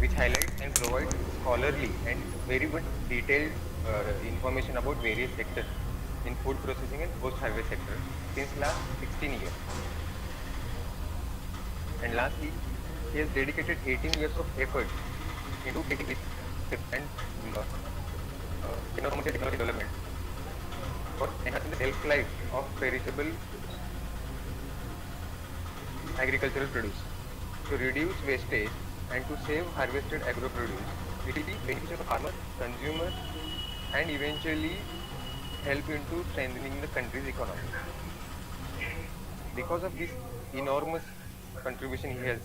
which highlights and provides scholarly and very good detailed information about various sectors in food processing and post-harvest sector since last 16 years. And lastly, he has dedicated 18 years of effort into getting this and technology development for enhancing the shelf life of perishable agricultural produce to reduce wastage and to save harvested agro produce. It will be beneficial for farmers, consumers, and eventually help into strengthening the country's economy. Because of this enormous contribution he has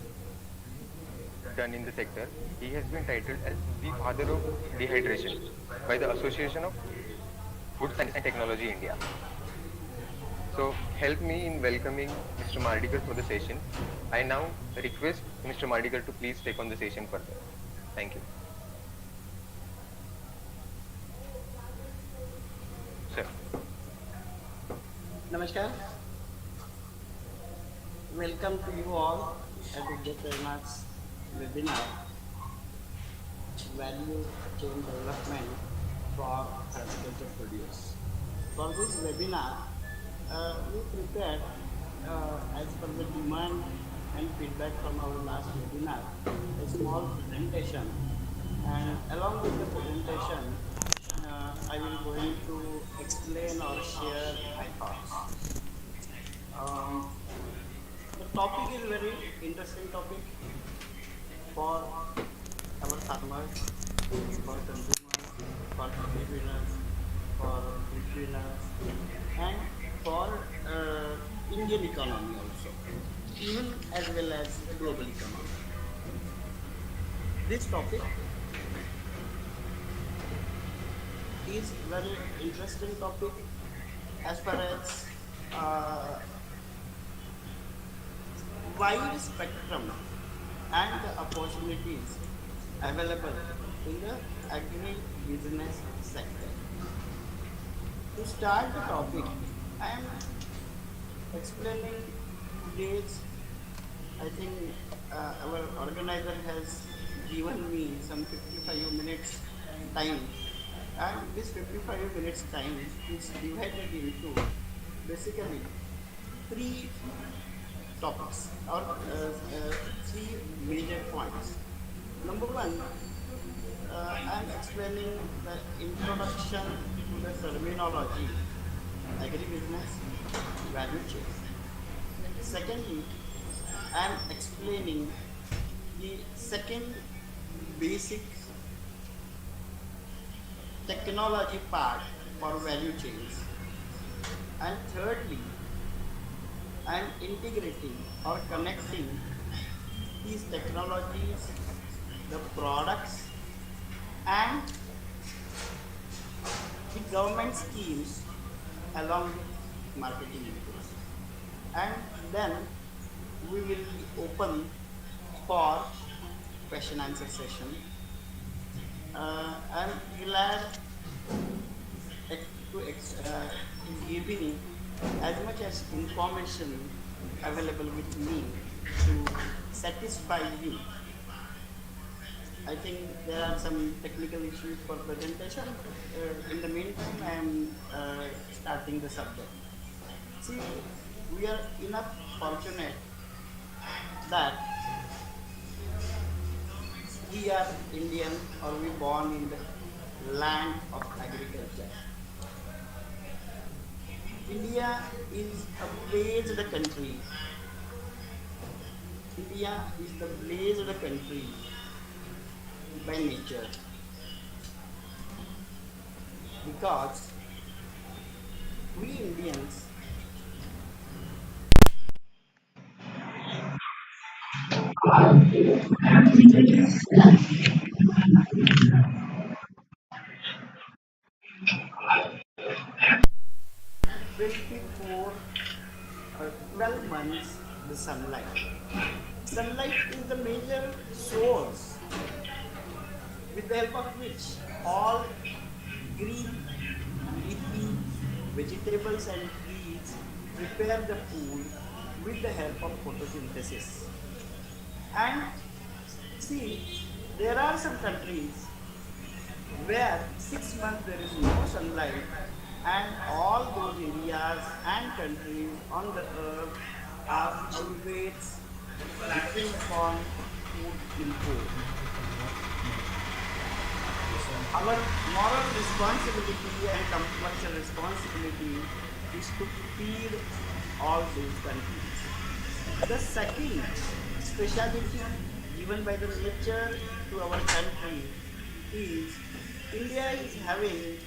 done in the sector, he has been titled as the father of dehydration by the Association of Food Science and Technology India. So help me in welcoming Mr. Mardikar for the session. I now request Mr. Mardikar to please take on the session further. Thank you. Sir. Namaskar. Welcome to you all at the Prerna's webinar, Value Chain Development for Agriculture Produce. For this webinar, we prepared, as per the demand and feedback from our last webinar, a small presentation. And along with the presentation, I will going to explain or share my thoughts. The topic is very interesting topic for our farmers, for consumers, for breadwinners, for breadwinners, and for Indian economy also, even as well as global economy. This topic is very interesting topic as far as wide spectrum and the opportunities available in the agri-business sector. To start the topic, I am explaining today's, I think our organizer has given me some 55 minutes time, and this 55 minutes time is divided into basically three topics or three major points. Number one, I am explaining the introduction to the terminology agribusiness value chain. Secondly, I am explaining the second basic technology part for value chains. And thirdly, I am integrating or connecting these technologies, the products, and the government schemes along with marketing inputs. And then we will be open for question answer session. I'm glad to giving as much as information available with me to satisfy you. I think there are some technical issues for presentation. In the meantime, I am starting the subject. See, we are enough fortunate that we are Indian or we born in the land of agriculture. India is a blessed country. India is the blessed country by nature because we Indians get 24 or 12 months the sunlight. Sunlight is the major source with the help of which all green leafy vegetables and trees prepare the food with the help of photosynthesis. And see, there are some countries where 6 months there is no sunlight, and all those areas and countries on the earth are always depend upon food import. Our moral responsibility and compulsory responsibility is to feed all those countries. The second speciality given by the nature to our country is India is having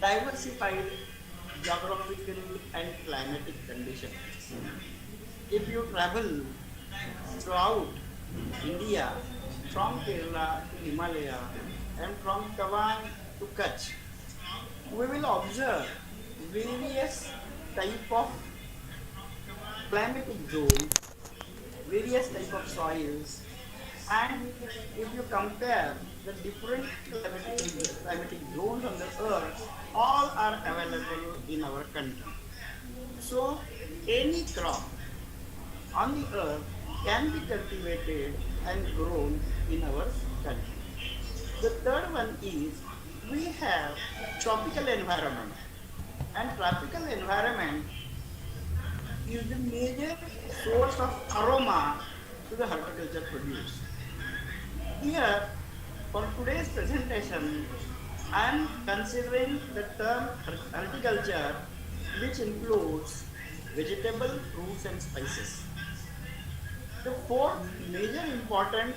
diversified geographical and climatic conditions. If you travel throughout India, from Kerala to Himalaya and from Kavan to Kutch, we will observe various type of climatic zones, various type of soils, and if you compare the different climatic zones on the earth, all are available in our country. So any crop on the earth can be cultivated and grown in our country. The third one is we have tropical environment, and tropical environment is the major source of aroma to the horticulture produce. Here, for today's presentation, I am considering the term horticulture, which includes vegetable, fruits, and spices. The fourth major important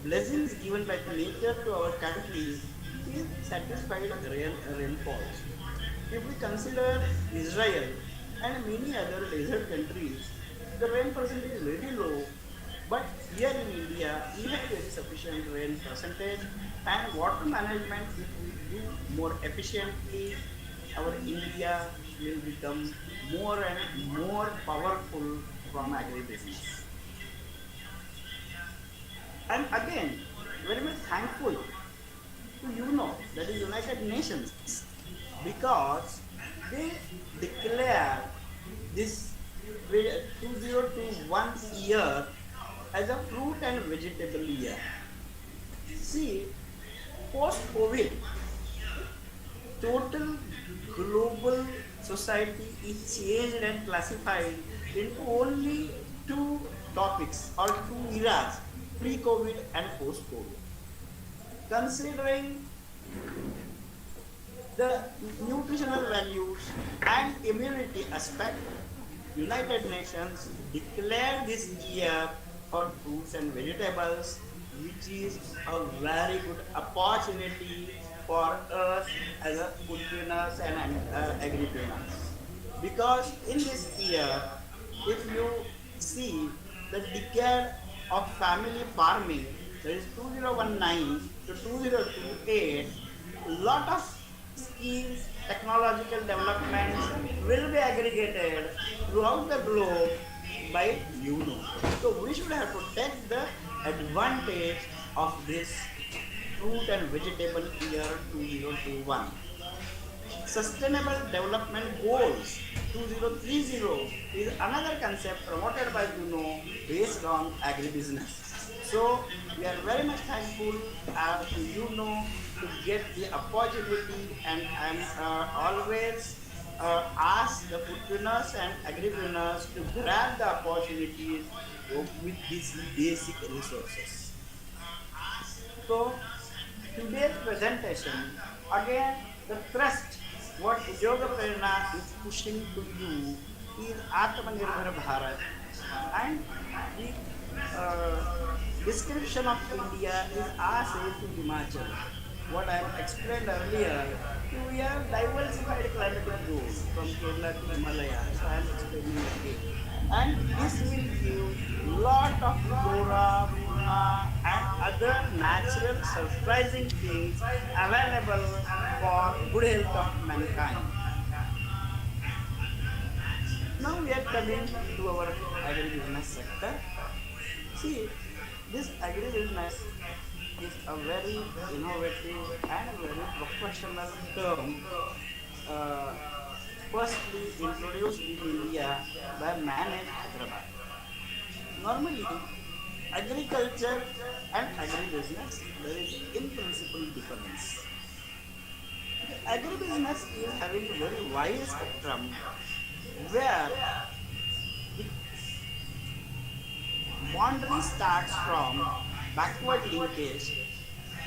blessings given by the nature to our country is satisfied rainfalls. If we consider Israel and many other desert countries, the rain percentage is very low. But here in India, we have very sufficient rain percentage, and water management, if we do more efficiently, our India will become more and more powerful from agribusiness. I'm again very much thankful to that is United Nations, because they declare this 2021 year as a fruit and vegetable year. See, post COVID, total global society is changed and classified into only two topics or two eras, pre-COVID and post-COVID. Considering the nutritional values and immunity aspect, United Nations declared this year for fruits and vegetables, which is a very good opportunity for us as a foodpreneurs and agripreneurs. Because in this year, if you see the decade of family farming, that is 2019 to 2028, lot of schemes, technological developments will be aggregated throughout the globe by UNO. So we should have to take the advantage of this fruit and vegetable year 2021. Sustainable Development Goals 2030 is another concept promoted by UNO based on agribusiness. So we are very much thankful to UNO to get the opportunity, and I'm always ask the foodpreneurs and agripreneurs to grab the opportunities with these basic resources. So today's presentation, again, the thrust what Udyoga Prerna is pushing to you is Atmanirbhar Bharat, and the uh, description of India is our say to Himachal. What I have explained earlier, we have diversified climatic zones from Kerala to Himalaya, so I am explaining again. And this will give lot of flora, fauna, and other natural surprising things available for good health of mankind. Now we are coming to our agribusiness sector. See, this agribusiness is a very innovative and a very professional term, uh, firstly introduced in India by man in Hyderabad. Normally, agriculture and agribusiness, there is in principle difference. The agribusiness is having a very wide spectrum where the boundary starts from backward linkage,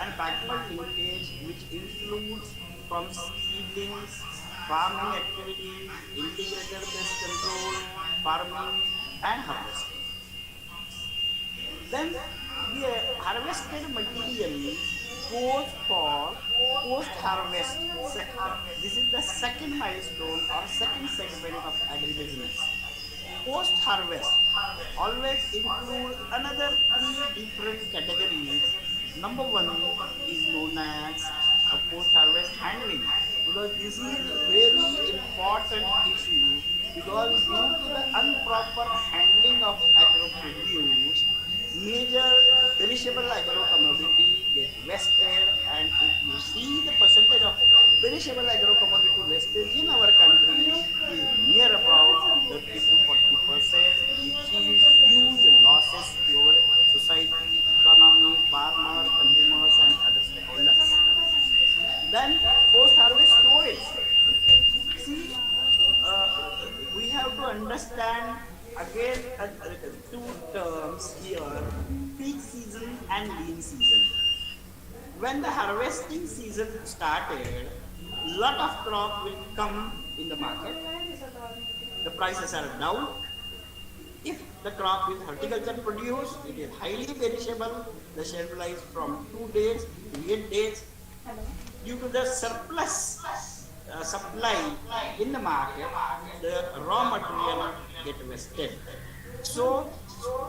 and backward linkage which includes from seedlings, farming activities, integrated pest control, farming and harvesting. Then the harvested material goes for post-harvest sector. This is the second milestone or second segment of agribusiness. Post-harvest always include another three different categories. Number one is known as a post-harvest handling, because this is very important issue, because due to the improper handling of agro produce, major perishable agro commodity get wasted, and if you see the percentage of perishable agro commodity wastage in our country is near about 30 to 40%, which is huge losses to our society, economy, farmers, consumers, and other stakeholders. Then post-harvest storage. See, uh, we have to understand again two terms here: peak season and lean season. When the harvesting season started, lot of crop will come in the market. The prices are down. If the crop is horticulture produce, it is highly perishable. The shelf life from 2 days to 8 days. Due to the surplus supply in the market, the raw material get wasted. So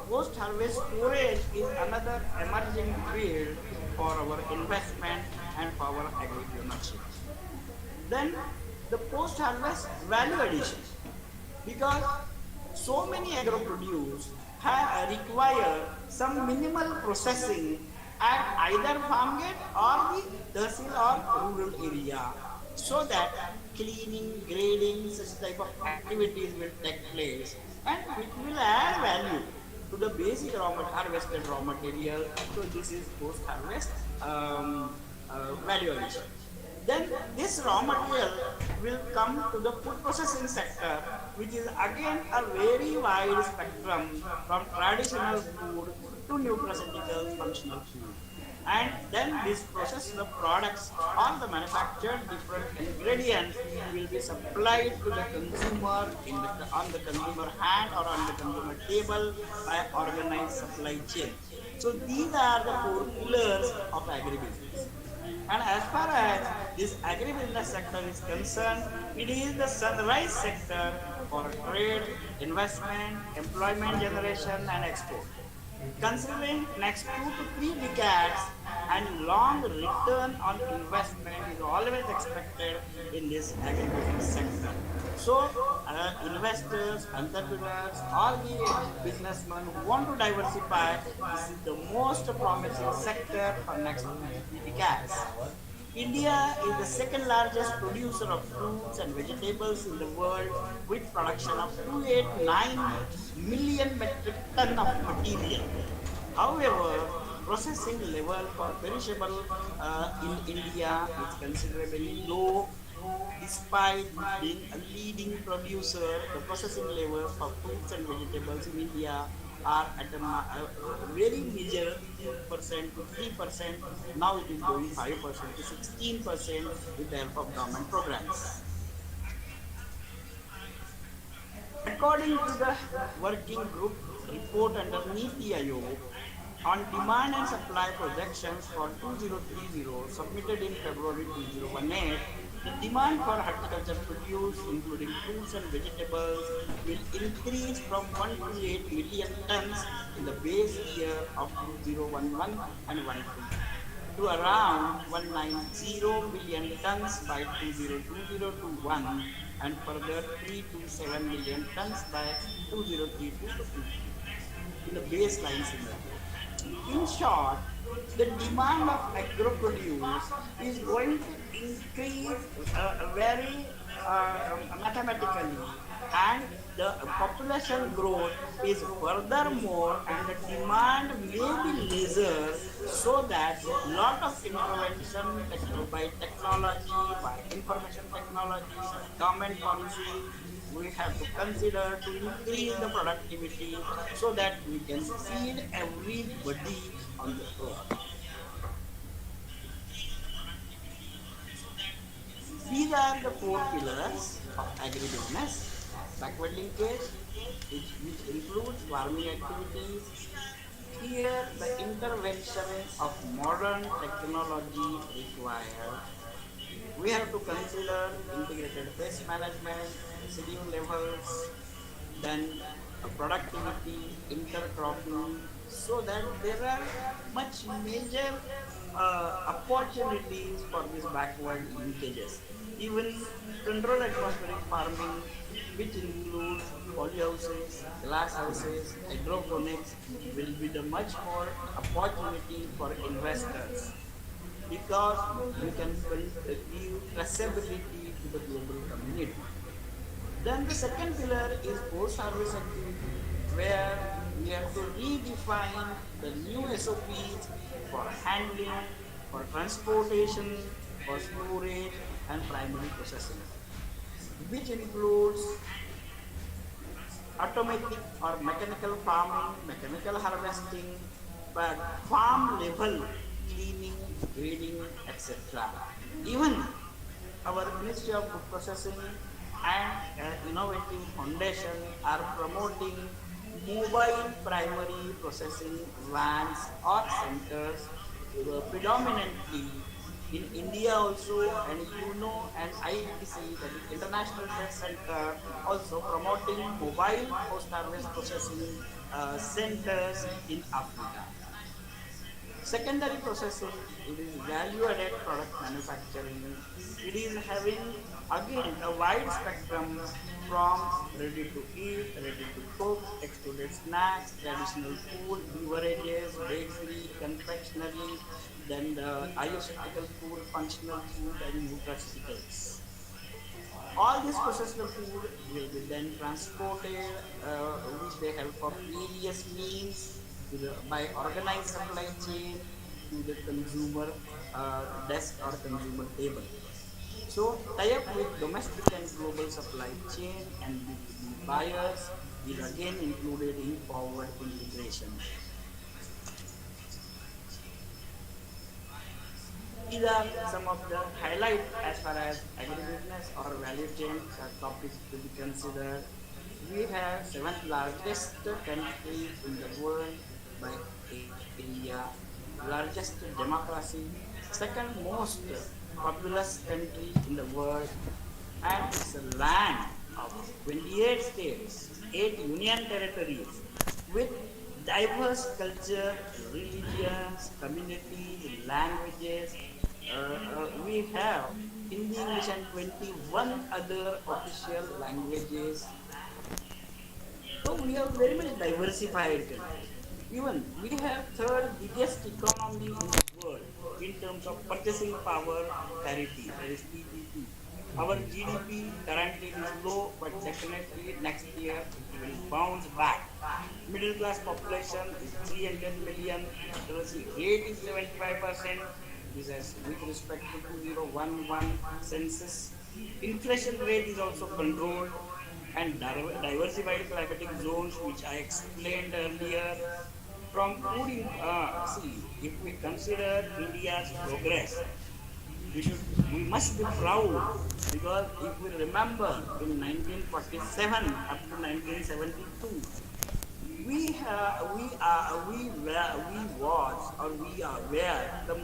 post-harvest storage is another emerging field for our investment and for our agriculture. Then the post-harvest value addition, because so many agro produce require some minimal processing at either farm gate or the tehsil or rural area, so that cleaning, grading, such type of activities will take place, and it will add value to the basic harvested raw material. So this is post harvest value addition. Then this raw material will come to the food processing sector, which is again a very wide spectrum from traditional food to nutraceutical functional food. And then this process, the products or the manufactured different ingredients will be supplied to the consumer on the consumer hand or on the consumer table by organized supply chain. So these are the four pillars of agribusiness. And as far as this agribusiness sector is concerned, it is the sunrise sector for trade, investment, employment generation, and export. Considering next 2 to 3 decades, and long return on investment is always expected in this agribusiness sector. So, investors, entrepreneurs, all the businessmen who want to diversify, this is the most promising sector for next 2 to 3 decades. India is the second largest producer of fruits and vegetables in the world with production of 289 million metric ton of material. However, processing level for perishable in India is considerably low. Despite being a leading producer, the processing levels for fruits and vegetables in India are at a very major 2% to 3%. Now it is going 5% to 16% with the help of government programs. According to the working group report under Niti Aayog on demand and supply projections for 2030 submitted in February 2018, the demand for horticulture produce, including fruits and vegetables, will increase from 128 million tons in the base year of 2011 and 12 to around 190 million tons by 2020-21 and further 3 to 7 million tons by 2032-23 in the baseline scenario. In short, the demand of agro produce is going to increase very mathematically, and the population growth is furthermore, and the demand may be lesser, so that lot of intervention by technology, by information technology, by government policy, we have to consider to increase the productivity so that we can feed everybody on the earth. These are the four pillars of agribusiness: backward linkage, which includes farming activities. Here, the intervention of modern technology required. We have to consider integrated pest management, residue levels, then productivity, intercropping, so that there are much major opportunities for these backward linkages. Even controlled atmospheric farming, which includes polyhouses, glass houses, hydroponics, will be the much more opportunity for investors because we can give traceability to the global community. Then the second pillar is post-harvest activity, where we have to redefine the new SOPs for handling, for transportation, for storage, and primary processing, which includes automatic or mechanical farming, mechanical harvesting, but farm level cleaning, grading, etc. Even our Ministry of Food Processing and Innovative Foundation are promoting mobile primary processing vans or centers predominantly in India also, and and ITC, that is International Trade Center, also promoting mobile post-harvest processing centers in Africa. Secondary processing, it is value added product manufacturing. It is having again a wide spectrum from ready to eat, ready to cook, extruded snacks, traditional food, beverages, bakery, confectionery, then the isotechnical food, functional food, and nutraceuticals. All this processed food will be then transported with the help of various means to by organized supply chain to the consumer desk or consumer table. So tie up with domestic and global supply chain and B2B buyers is again included in forward integration. These are some of the highlight as far as agribusiness or value chain topics to be considered. We have seventh largest country in the world by area, largest democracy, second most populous country in the world, and it's a land of 28 states, 8 union territories with diverse culture, religions, community, languages. We have Hindi, English, and 21 other official languages. So we have very much diversified country. Even we have third biggest economy in the world. in terms of purchasing power parity, that is PPP. Our GDP currently is low, but definitely next year it will bounce back. Middle class population is 300 million, literacy rate is 75%. This is with respect to 2011 census. Inflation rate is also controlled and diversified climatic zones, which I explained earlier. From food, see, if we consider India's progress, we must be proud because if we remember in 1947 up to 1972, we was or we are were the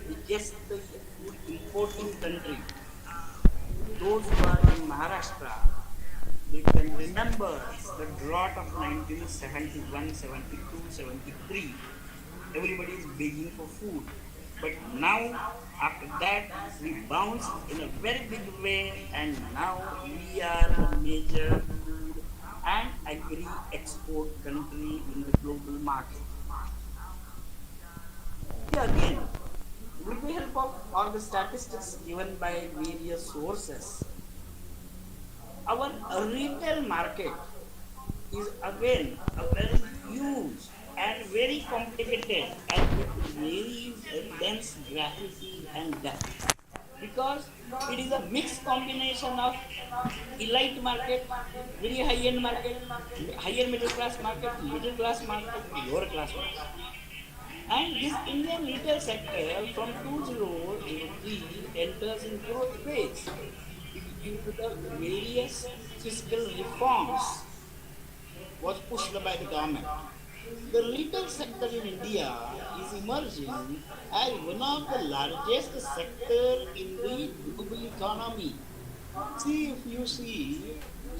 biggest food importing country. Those who are in Maharashtra, they can remember the drought of 1971, 72, 73. Everybody is begging for food. But now, after that, we bounced in a very big way, and now we are the major food and agri export country in the global market. Here again, with the help of all the statistics given by various sources, our retail market is again a very huge and very complicated and with very dense graphity and depth because it is a mixed combination of elite market, very high end market, higher middle class market, middle class market, lower class market. And this Indian retail sector from 2003 enters in growth phase due to the various fiscal reforms was pushed by the government. The retail sector in India is emerging as one of the largest sector in the global economy. See, if you see,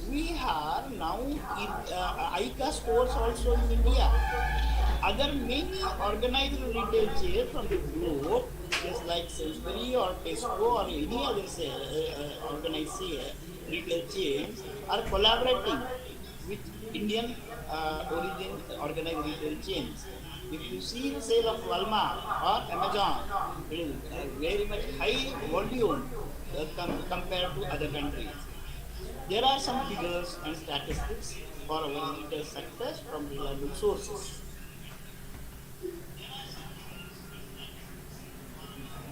we are now in ICA stores also in India. Other many organized retail chains from the globe, just like Sainsbury or Tesco or any other organized retail chains, are collaborating with Indian origin organized retail chains. If you see the sale of Walmart or Amazon, it is very much high volume compared to other countries. There are some figures and statistics for our retail sectors from reliable sources.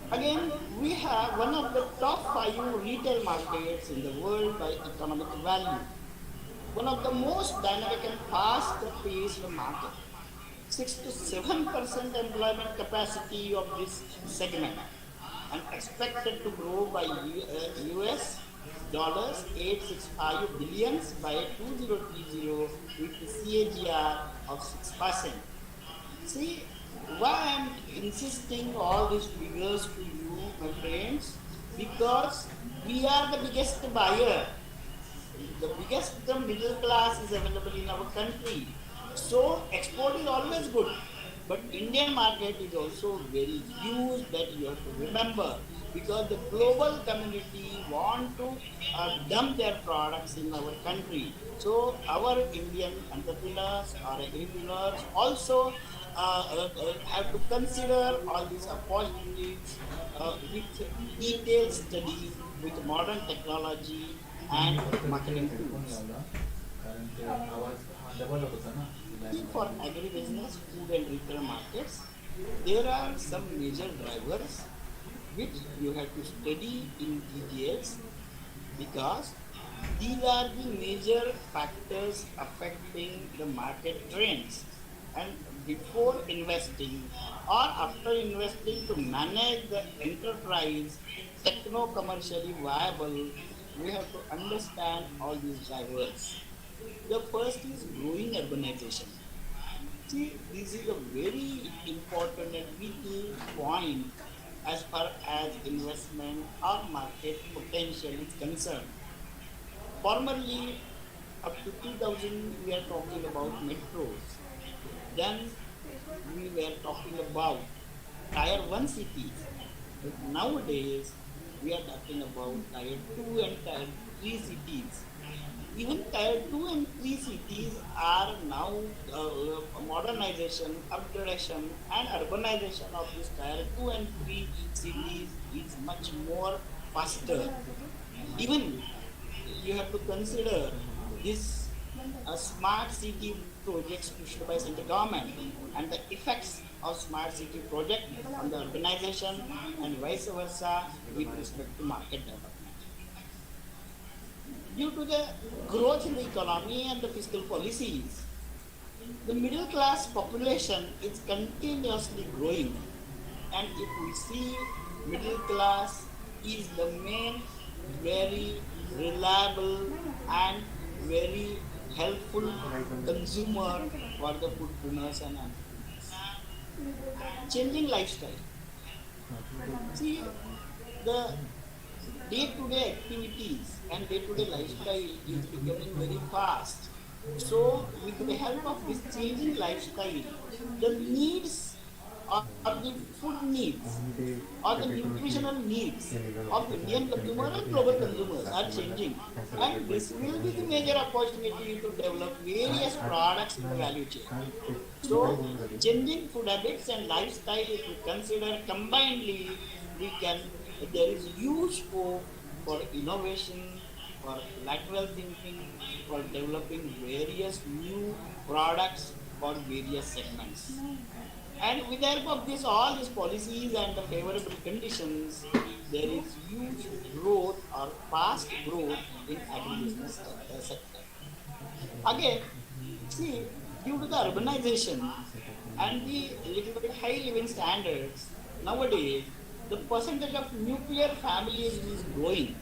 Again, we have one of the top five retail markets in the world by economic value. One of the most dynamic and fast-paced market. 6 to 7% employment capacity of this segment and expected to grow by US dollars 865 billions by 2030 with the CAGR of 6%. See, why I'm insisting all these figures to you, my friends? Because we are the biggest buyer. The biggest middle class is available in our country. So export is always good. But Indian market is also very huge that you have to remember because the global community want to dump their products in our country. So our Indian entrepreneurs or agripreneurs also have to consider all these opportunities with detailed study with modern technology and marketing tools. कारण ते आवाज हा double होता ना For agribusiness, food and retail markets, there are some major drivers which you have to study in details because these are the major factors affecting the market trends. And before investing or after investing to manage the enterprise techno commercially viable, we have to understand all these drivers. The first is growing urbanization. See, this is a very important and vital point as far as investment or market potential is concerned. Formerly, up to 2000, we are talking about metros. Then we were talking about tier 1 cities. But nowadays, we are talking about tier 2 and tier 3 cities. Even tier 2 and 3 cities are now modernization, upgradation, and urbanization of this tier 2 and 3 cities is much more faster. Even you have to consider this smart city projects pushed by central government and the effects of smart city project on the urbanization and vice versa with respect to market development. Due to the growth in the economy and the fiscal policies, the middle class population is continuously growing. And if we see, middle class is the main very reliable and very helpful consumer for the foodpreneurs and entrepreneurs. Changing lifestyle. See, the day-to-day activities and day-to-day lifestyle is becoming very fast. So, with the help of this changing lifestyle, the needs or the food needs or the nutritional needs of Indian consumer and global consumers are changing. And this will be the major opportunity to develop various products in the value chain. So, changing food habits and lifestyle, if we consider combinedly, we can there is huge scope for innovation, for lateral thinking, for developing various new products for various segments. And with the help of this, all these policies and the favorable conditions, there is huge growth or fast growth in agribusiness sector. Again, see, due to the urbanization and the little bit high living standards, nowadays the percentage of nuclear families is growing,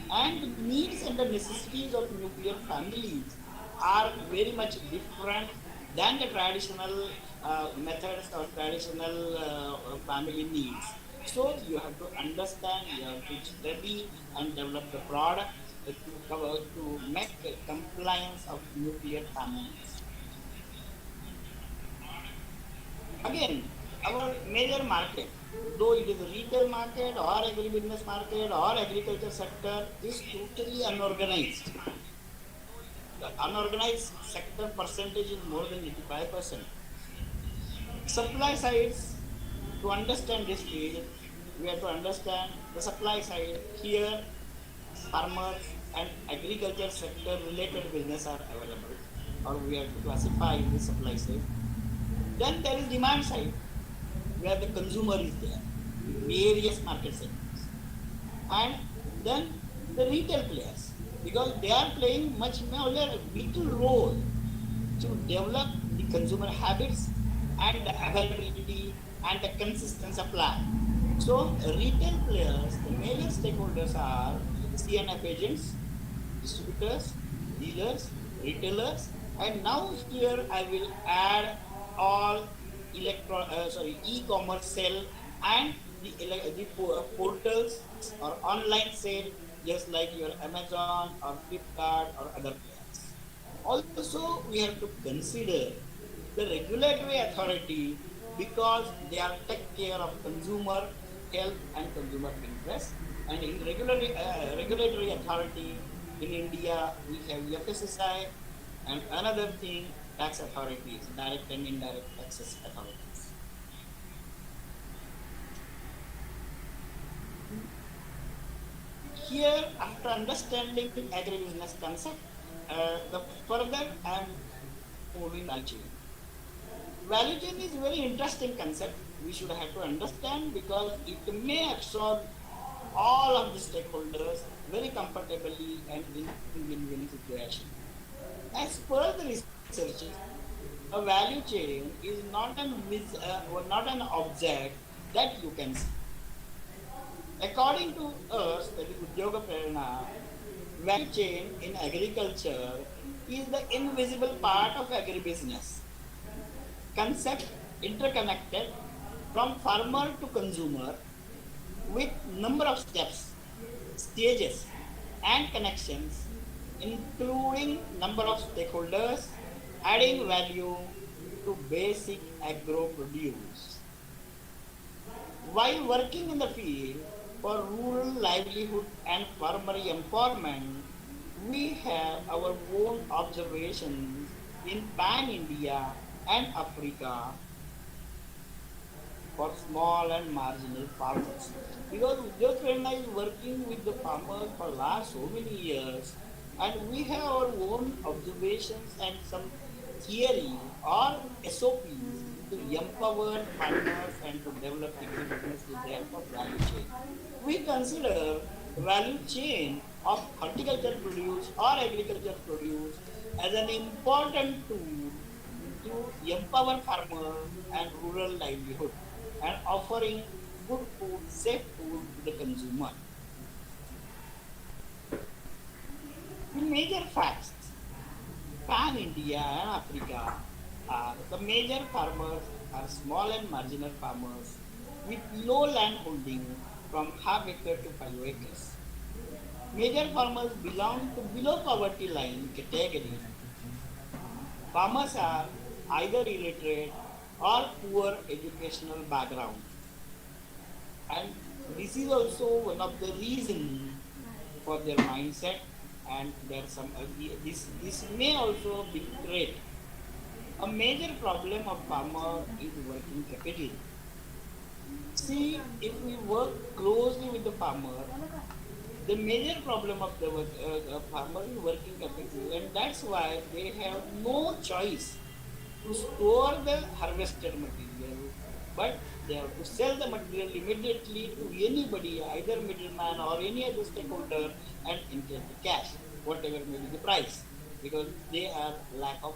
and the needs and the necessities of nuclear families are very much different than the traditional methods or traditional family needs. So you have to understand, you have to study and develop the product to make compliance of nuclear families. Again, our major market, though it is a retail market or agribusiness market or agriculture sector, is totally unorganized. The unorganized sector percentage is more than 85%. Supply sides, to understand this field, we have to understand the supply side. Here, farmers and agriculture sector related business are available, or we have to classify in the supply side. Then there is demand side, where the consumer is there in various market segments. And then the retail players, because they are playing much more vital role to develop the consumer habits and the availability and the consistent supply. So retail players, the major stakeholders are CNF agents, distributors, dealers, retailers, and now here I will add all e-commerce sale and the portals or online sale, just like your Amazon or Flipkart or other players. Also, we have to consider the regulatory authority, because they are take care of consumer health and consumer interest. And in regulatory authority in India, we have FSSI, and another thing, tax authorities, direct and indirect taxes authorities. Here, after understanding agribusiness concept, the further I am moving value chain. Value chain is a very interesting concept. We should have to understand, because it may absorb all of the stakeholders very comfortably and in win-win situation. As per the researchers, a value chain is not an object that you can see. According to us, that is Udyoga Prerana, value chain in agriculture is the invisible part of agribusiness. Concept interconnected from farmer to consumer with number of steps, stages, and connections, including number of stakeholders, adding value to basic agro produce. While working in the field for rural livelihood and farmer empowerment, we have our own observations in Pan India and Africa for small and marginal farmers. Because Udyog Prerna is working with the farmers for last so many years, and we have our own observations and some theory or SOPs to empower farmers and to develop agribusiness with the help of value chain. We consider value chain of horticulture produce or agriculture produce as an important tool to empower farmers and rural livelihood and offering good food, safe food to the consumer. The major facts Pan India and Africa are the major farmers are small and marginal farmers with low land holding from half acre to 5 acres. Major farmers belong to below poverty line category. Farmers are either illiterate or poor educational background. And this is also one of the reason for their mindset and there some this may also be trait. A major problem of farmer is working capital. See, if we work closely with the farmer, the major problem of the farmer is working capital, and that's why they have no choice to store the harvested material, but they have to sell the material immediately to anybody, either middleman or any other stakeholder, and incur the cash, whatever may be the price, because they are lack of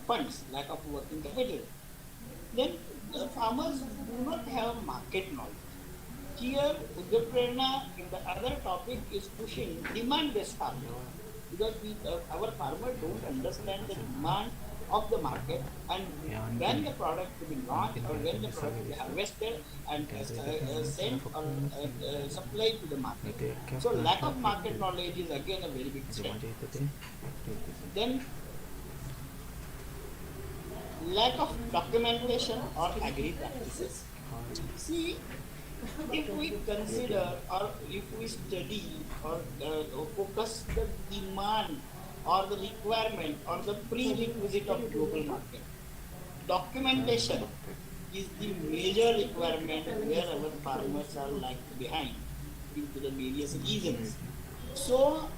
funds, lack of working capital. Then the farmers do not have market knowledge. Here, Udyog Prerna in the other topic is pushing demand-based farming because our farmers don't understand the demand of the market and when the product to be launched or when the product to be harvested and sent or supplied to the market. So lack of market knowledge is again a very big threat. Then lack of documentation or agri practices. See, if we consider or if we study or focus the demand or the requirement or the prerequisite of global market, documentation is the major requirement where our farmers are lagged behind due to the various reasons. So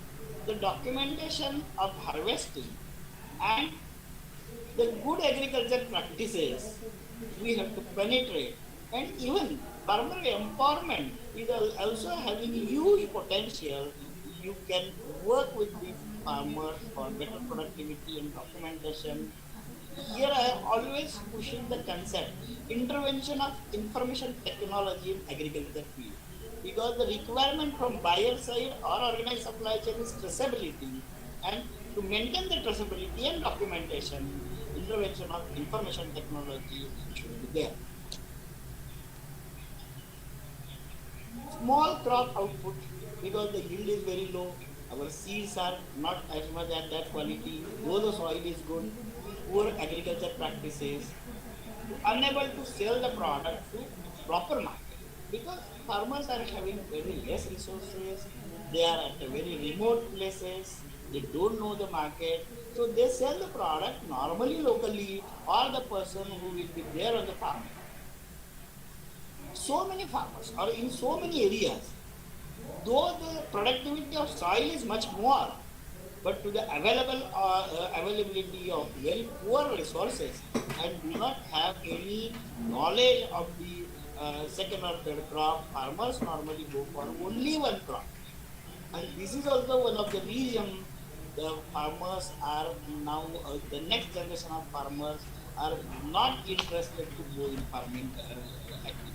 the documentation of harvesting and the good agriculture practices we have to penetrate and even farmer empowerment is also having huge potential. You can work with the farmers for better productivity and documentation. Here I am always pushing the concept intervention of information technology in agriculture field because the requirement from buyer side or organized supply chain is traceability and to maintain the traceability and documentation intervention of information technology should be there. Small crop output because the yield is very low. Our seeds are not as much at that quality, though the soil is good, poor agriculture practices, unable to sell the product to proper market because farmers are having very less resources, they are at a very remote places, they don't know the market, so they sell the product normally locally or the person who will be there on the farm. So many farmers or in so many areas, though the productivity of soil is much more, but to the availability of very poor resources and do not have any knowledge of the second or third crop, farmers normally go for only one crop. And this is also one of the reasons the farmers are now, the next generation of farmers are not interested to go in farming activities.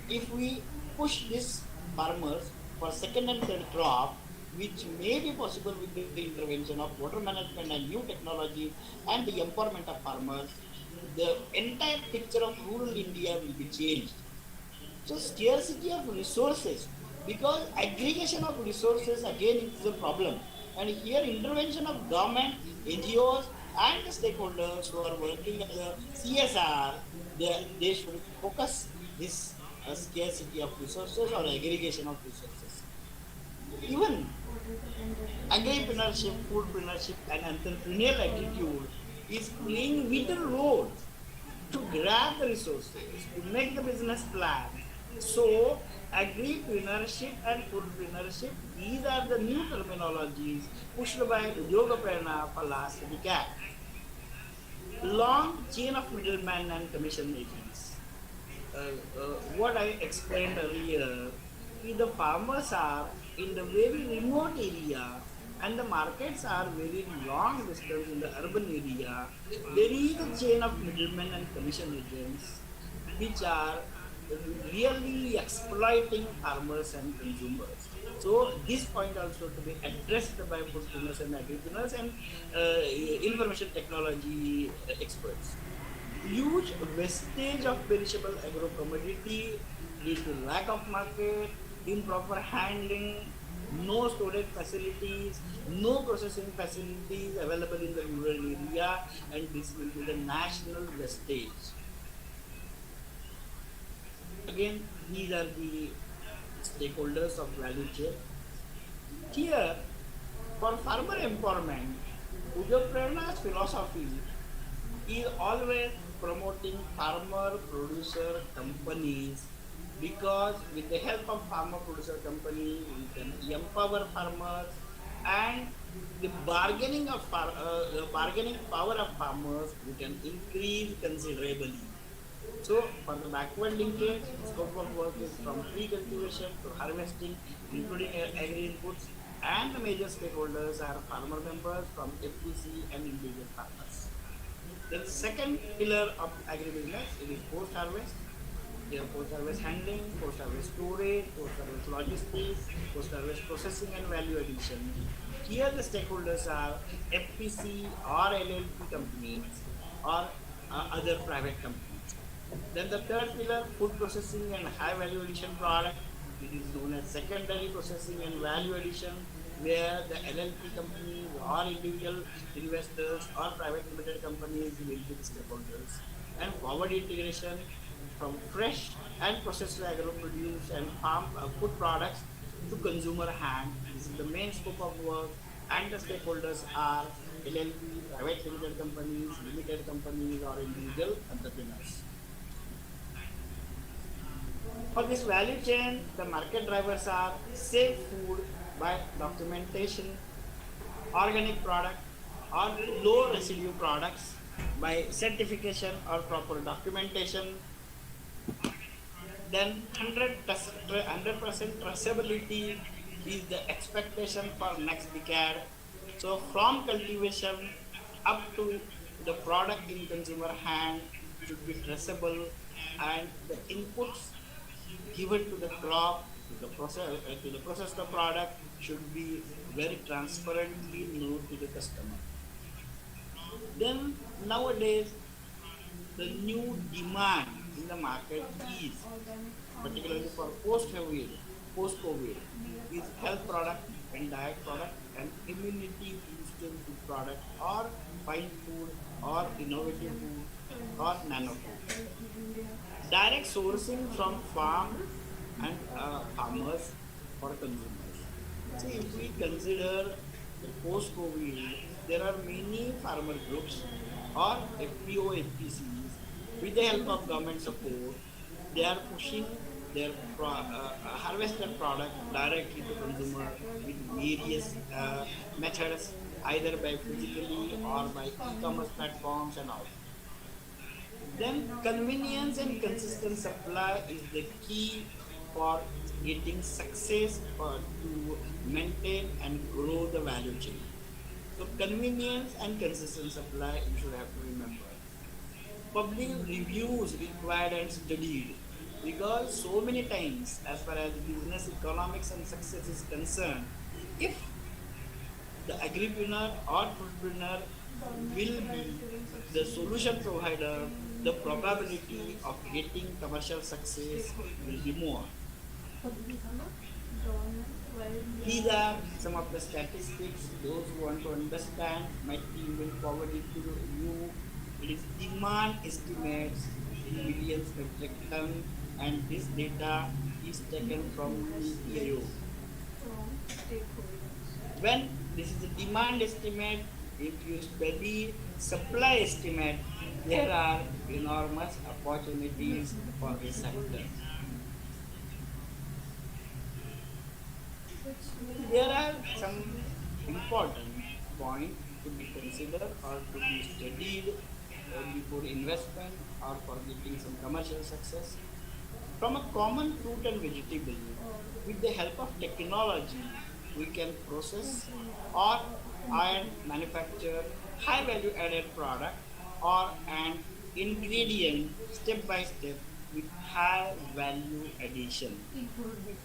If we push these farmers for second and third crop, which may be possible with the intervention of water management and new technology and the empowerment of farmers, the entire picture of rural India will be changed. So scarcity of resources, because aggregation of resources again is a problem. And here intervention of government, NGOs and the stakeholders who are working as a CSR, they should focus this scarcity of resources or aggregation of resources. Even Agripreneurship, foodpreneurship, and entrepreneurial attitude is playing vital role to grab the resources, to make the business plan. So, agripreneurship and foodpreneurship, these are the new terminologies pushed by Udyoga Prerna for last decade. Long chain of middlemen and commission agents. What I explained earlier, the farmers are in the very remote area and the markets are very long distance in the urban area. There is a chain of middlemen and commission agents which are really exploiting farmers and consumers. So this point also to be addressed by foodpreneurs and agripreneurs and information technology experts. Huge wastage of perishable agro commodity due to lack of market, improper handling, no storage facilities, no processing facilities available in the rural area, and this will be the national wastage. Again, these are the stakeholders of value chain. Here, for farmer empowerment, Udयोग Prerna's philosophy is always promoting farmer producer companies because with the help of farmer producer company we can empower farmers and the bargaining power of farmers we can increase considerably. So for the backward linkage, scope of work is from pre-cultivation to harvesting, including agri inputs, and the major stakeholders are farmer members from FPC and individual farmers. The second pillar of agribusiness it is post-harvest. Here post-harvest handling, post-harvest storage, post-harvest logistics, post-harvest processing and value addition. Here the stakeholders are FPC or LLP companies or other private companies. Then the third pillar, food processing and high value addition product. It is known as secondary processing and value addition, where the LLP companies or individual investors or private limited companies will be the stakeholders. And forward integration from fresh and processed agro produce and farm food products to consumer hand. This is the main scope of work, and the stakeholders are LLP, private limited companies, limited companies, or individual entrepreneurs. For this value chain, the market drivers are safe food by documentation, organic product or low residue products by certification or proper documentation. Then 100% traceability is the expectation for next decade. So from cultivation up to the product in consumer hand should be traceable, and the inputs given to the crop to the process the product should be very transparently known to the customer. Then nowadays the new demand in the market is particularly for post-COVID is health product and diet product and immunity boosting food product or fine food or innovative food or nano food. Direct sourcing from farm and farmers for consumers. See, if we consider the post-COVID, there are many farmer groups or FPO FPCs with the help of government support. They are pushing their harvested product directly to consumer with various methods, either by physically or by e-commerce platforms and all. Then convenience and consistent supply is the key for getting success or to maintain and grow the value chain. So convenience and consistent supply you should have to remember. Public reviews required and studied because so many times as far as business economics and success is concerned, if the agripreneur or foodpreneur will be the solution provider, the probability of getting commercial success will be more. These are some of the statistics. Those who want to understand, my team will forward it to you. It is demand estimates in millions metric ton, and this data is taken from NITI Aayog. When This is a demand estimate. If you study supply estimate, there are enormous opportunities for this sector. There are some important points to be considered or to be studied before investment or for getting some commercial success. From a common fruit and vegetable, with the help of technology, we can process or and manufacture high value added product or an ingredient step by step with high value addition.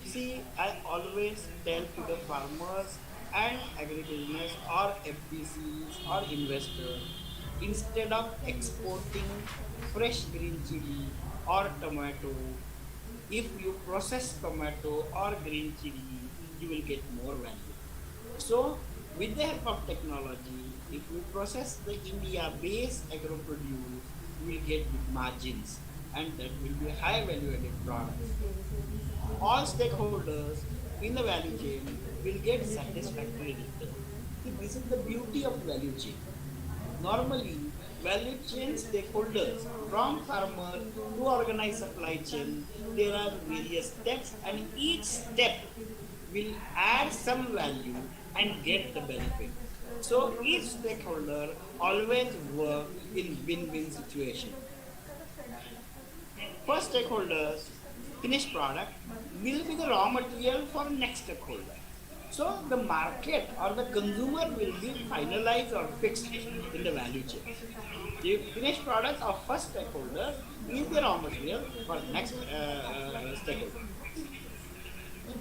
See, I always tell to the farmers and agribusiness or FPCs or investors, instead of exporting fresh green chili or tomato, if you process tomato or green chili, you will get more value. So, with the help of technology, if we process the India-based agro produce, we will get good margins, and that will be high value-added products. All stakeholders in the value chain will get satisfactory return. See, this is the beauty of value chain. Normally, value chain stakeholders from farmer to organized supply chain, there are various steps, and each step will add some value and get the benefit. So each stakeholder always work in win-win situation. First stakeholders, finished product will be the raw material for next stakeholder. So the market or the consumer will be finalized or fixed in the value chain. The finished product of first stakeholder is the raw material for next stakeholder.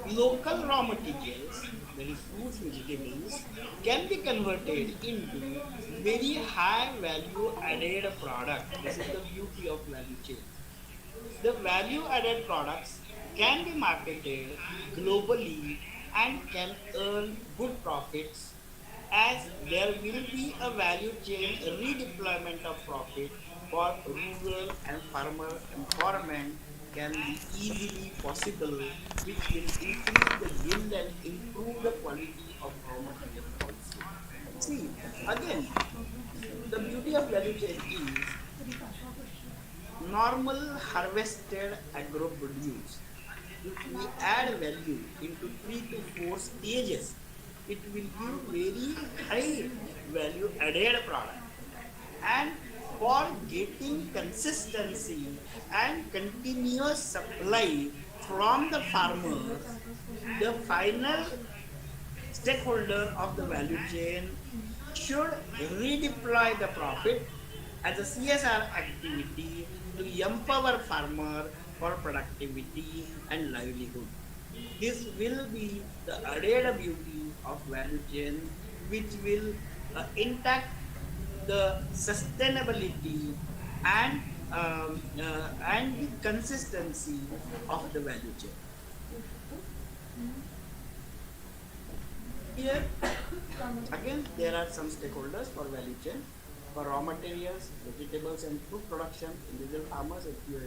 Local raw materials, that is fruits, vegetables, can be converted into very high value added product. This is the beauty of value chain. The value added products can be marketed globally and can earn good profits, as there will be a value chain redeployment of profit for rural and farmer empowerment can be easily possible, which will increase the yield and improve the quality of raw material also. See, again, the beauty of value chain is normal harvested agro produce. If we add value into 3 to 4 stages, it will give very high value added product. And for getting consistency and continuous supply from the farmers, the final stakeholder of the value chain should redeploy the profit as a CSR activity to empower farmer for productivity and livelihood. This will be the added beauty of value chain, which will intact the sustainability and and the consistency of the value chain. Here again, there are some stakeholders for value chain. For raw materials, vegetables and food production, individual farmers, FPO,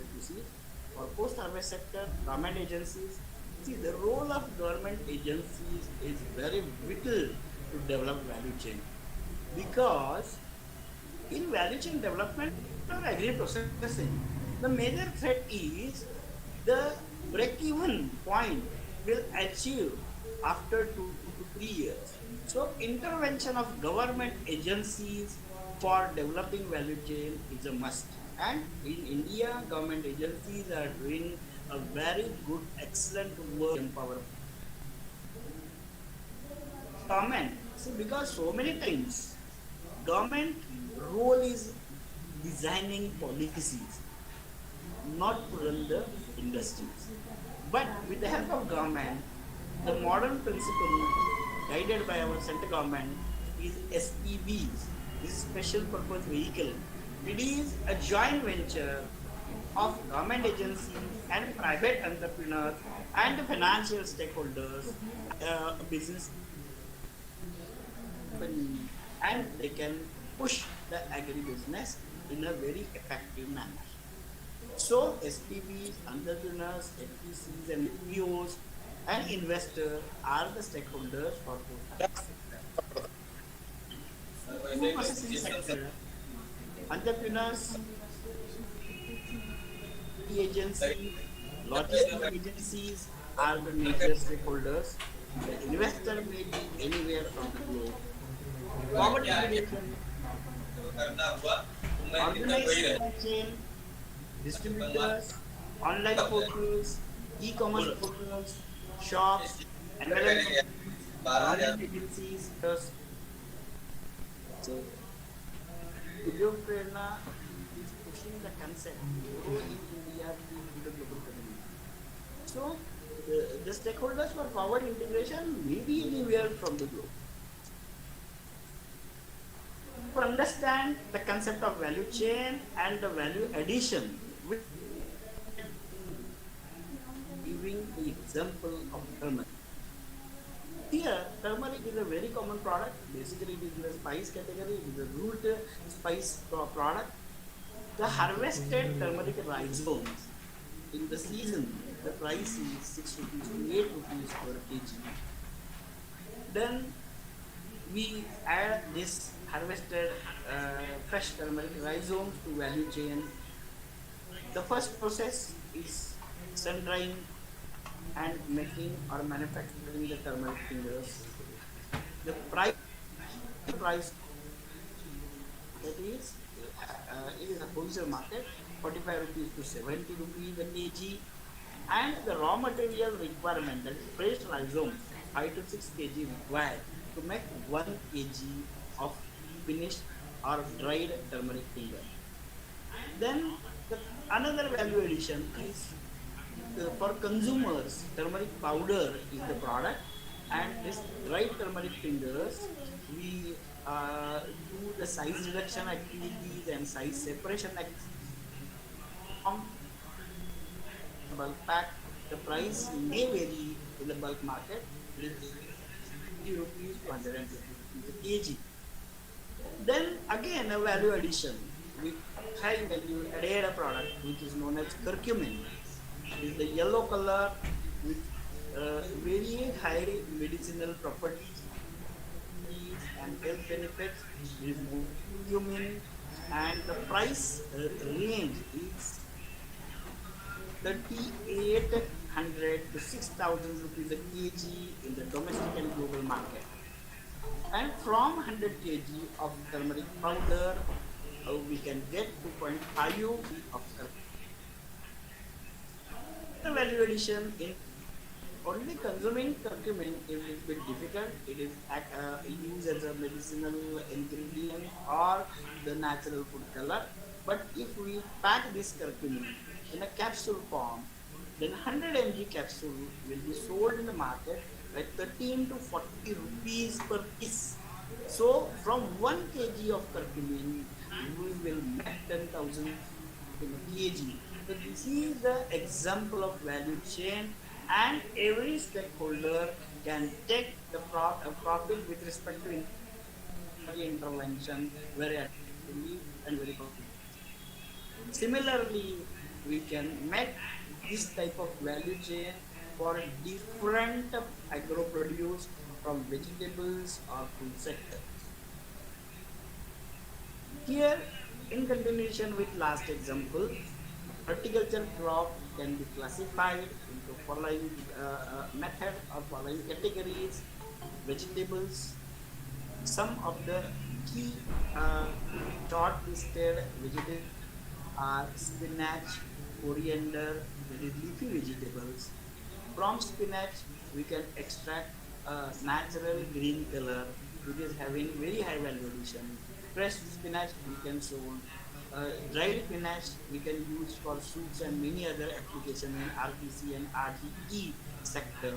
for post-harvest sector, government agencies. See, the role of government agencies is very vital to develop value chain, because in value chain development or agri processing, the major threat is the break-even point will achieve after 2 to 3 years. So intervention of government agencies for developing value chain is a must. And in India, government agencies are doing a very good, excellent work in power. Government, see, because so many times government role is designing policies, not to run the industries. But with the help of government, the modern principle guided by our central government is SPVs, this special purpose vehicle. It is a joint venture of government agencies and private entrepreneurs and financial stakeholders, business company, and they can push the agribusiness in a very effective manner. So SPVs, entrepreneurs, FPCs and FPOs and investors are the stakeholders for post-harvest sector. Food processing sector, entrepreneurs, agencies, logistic agencies are the major stakeholders. The investor may be anywhere on the globe. Forward integration, organized supply chain, distributors, online portals, e-commerce portals, shops, LLM companies, government agencies. So, Udyog Prerna is pushing the concept grow in India to the global community. So, the stakeholders for forward integration may be anywhere from the globe. To understand the concept of value chain and the value addition, giving the example of turmeric. Here, turmeric is a very common product. Basically, it is in the spice category. It is a root spice product. The harvested turmeric rhizomes in the season, the price is 6 rupees to 8 rupees per kg. Then we add this harvested fresh turmeric rhizomes to value chain. The first process is sun drying and making or manufacturing the turmeric fingers. The price that is it is a wholesale market, 45 rupees to 70 rupees a kg, and the raw material requirement, that is fresh rhizomes, 5 to 6 kg required to make 1 kg of finished or dried turmeric finger. Then the another value addition is for consumers, turmeric powder is the product, and this dried turmeric fingers we do the size reduction activities and size separation activities. From bulk pack, the price may vary in the bulk market. It is 50 rupees to 150 rupees a kg. Then again a value addition with high value added product which is known as curcumin. It is the yellow color with very high medicinal properties and health benefits. It is curcumin, and the price range is 3,800 to 6,000 rupees a kg in the domestic and global market. And from 100 kg of turmeric powder, we can get 2.5 of the value addition in only consuming curcumin is a bit difficult. It is used as a medicinal ingredient or the natural food color. But if we pack this curcumin in a capsule form, then 100 mg capsule will be sold in the market at 13 to 40 rupees per piece. So from 1 kg of curcumin, we will make 10,000 in a kg. So this is the example of value chain, and every stakeholder can take the profit with respect to intervention very actively and very quickly. Similarly, we can make this type of value chain for different agro produce from vegetables or food sector. Here, in continuation with last example, horticulture crop can be classified into following method or following categories: vegetables. Some of the key shortlisted vegetables are spinach, coriander, that is leafy vegetables. From spinach, we can extract a natural green color, which is having very high value addition. Fresh spinach we can sold. Dried spinach we can use for soups and many other applications in RTC and RTE sector.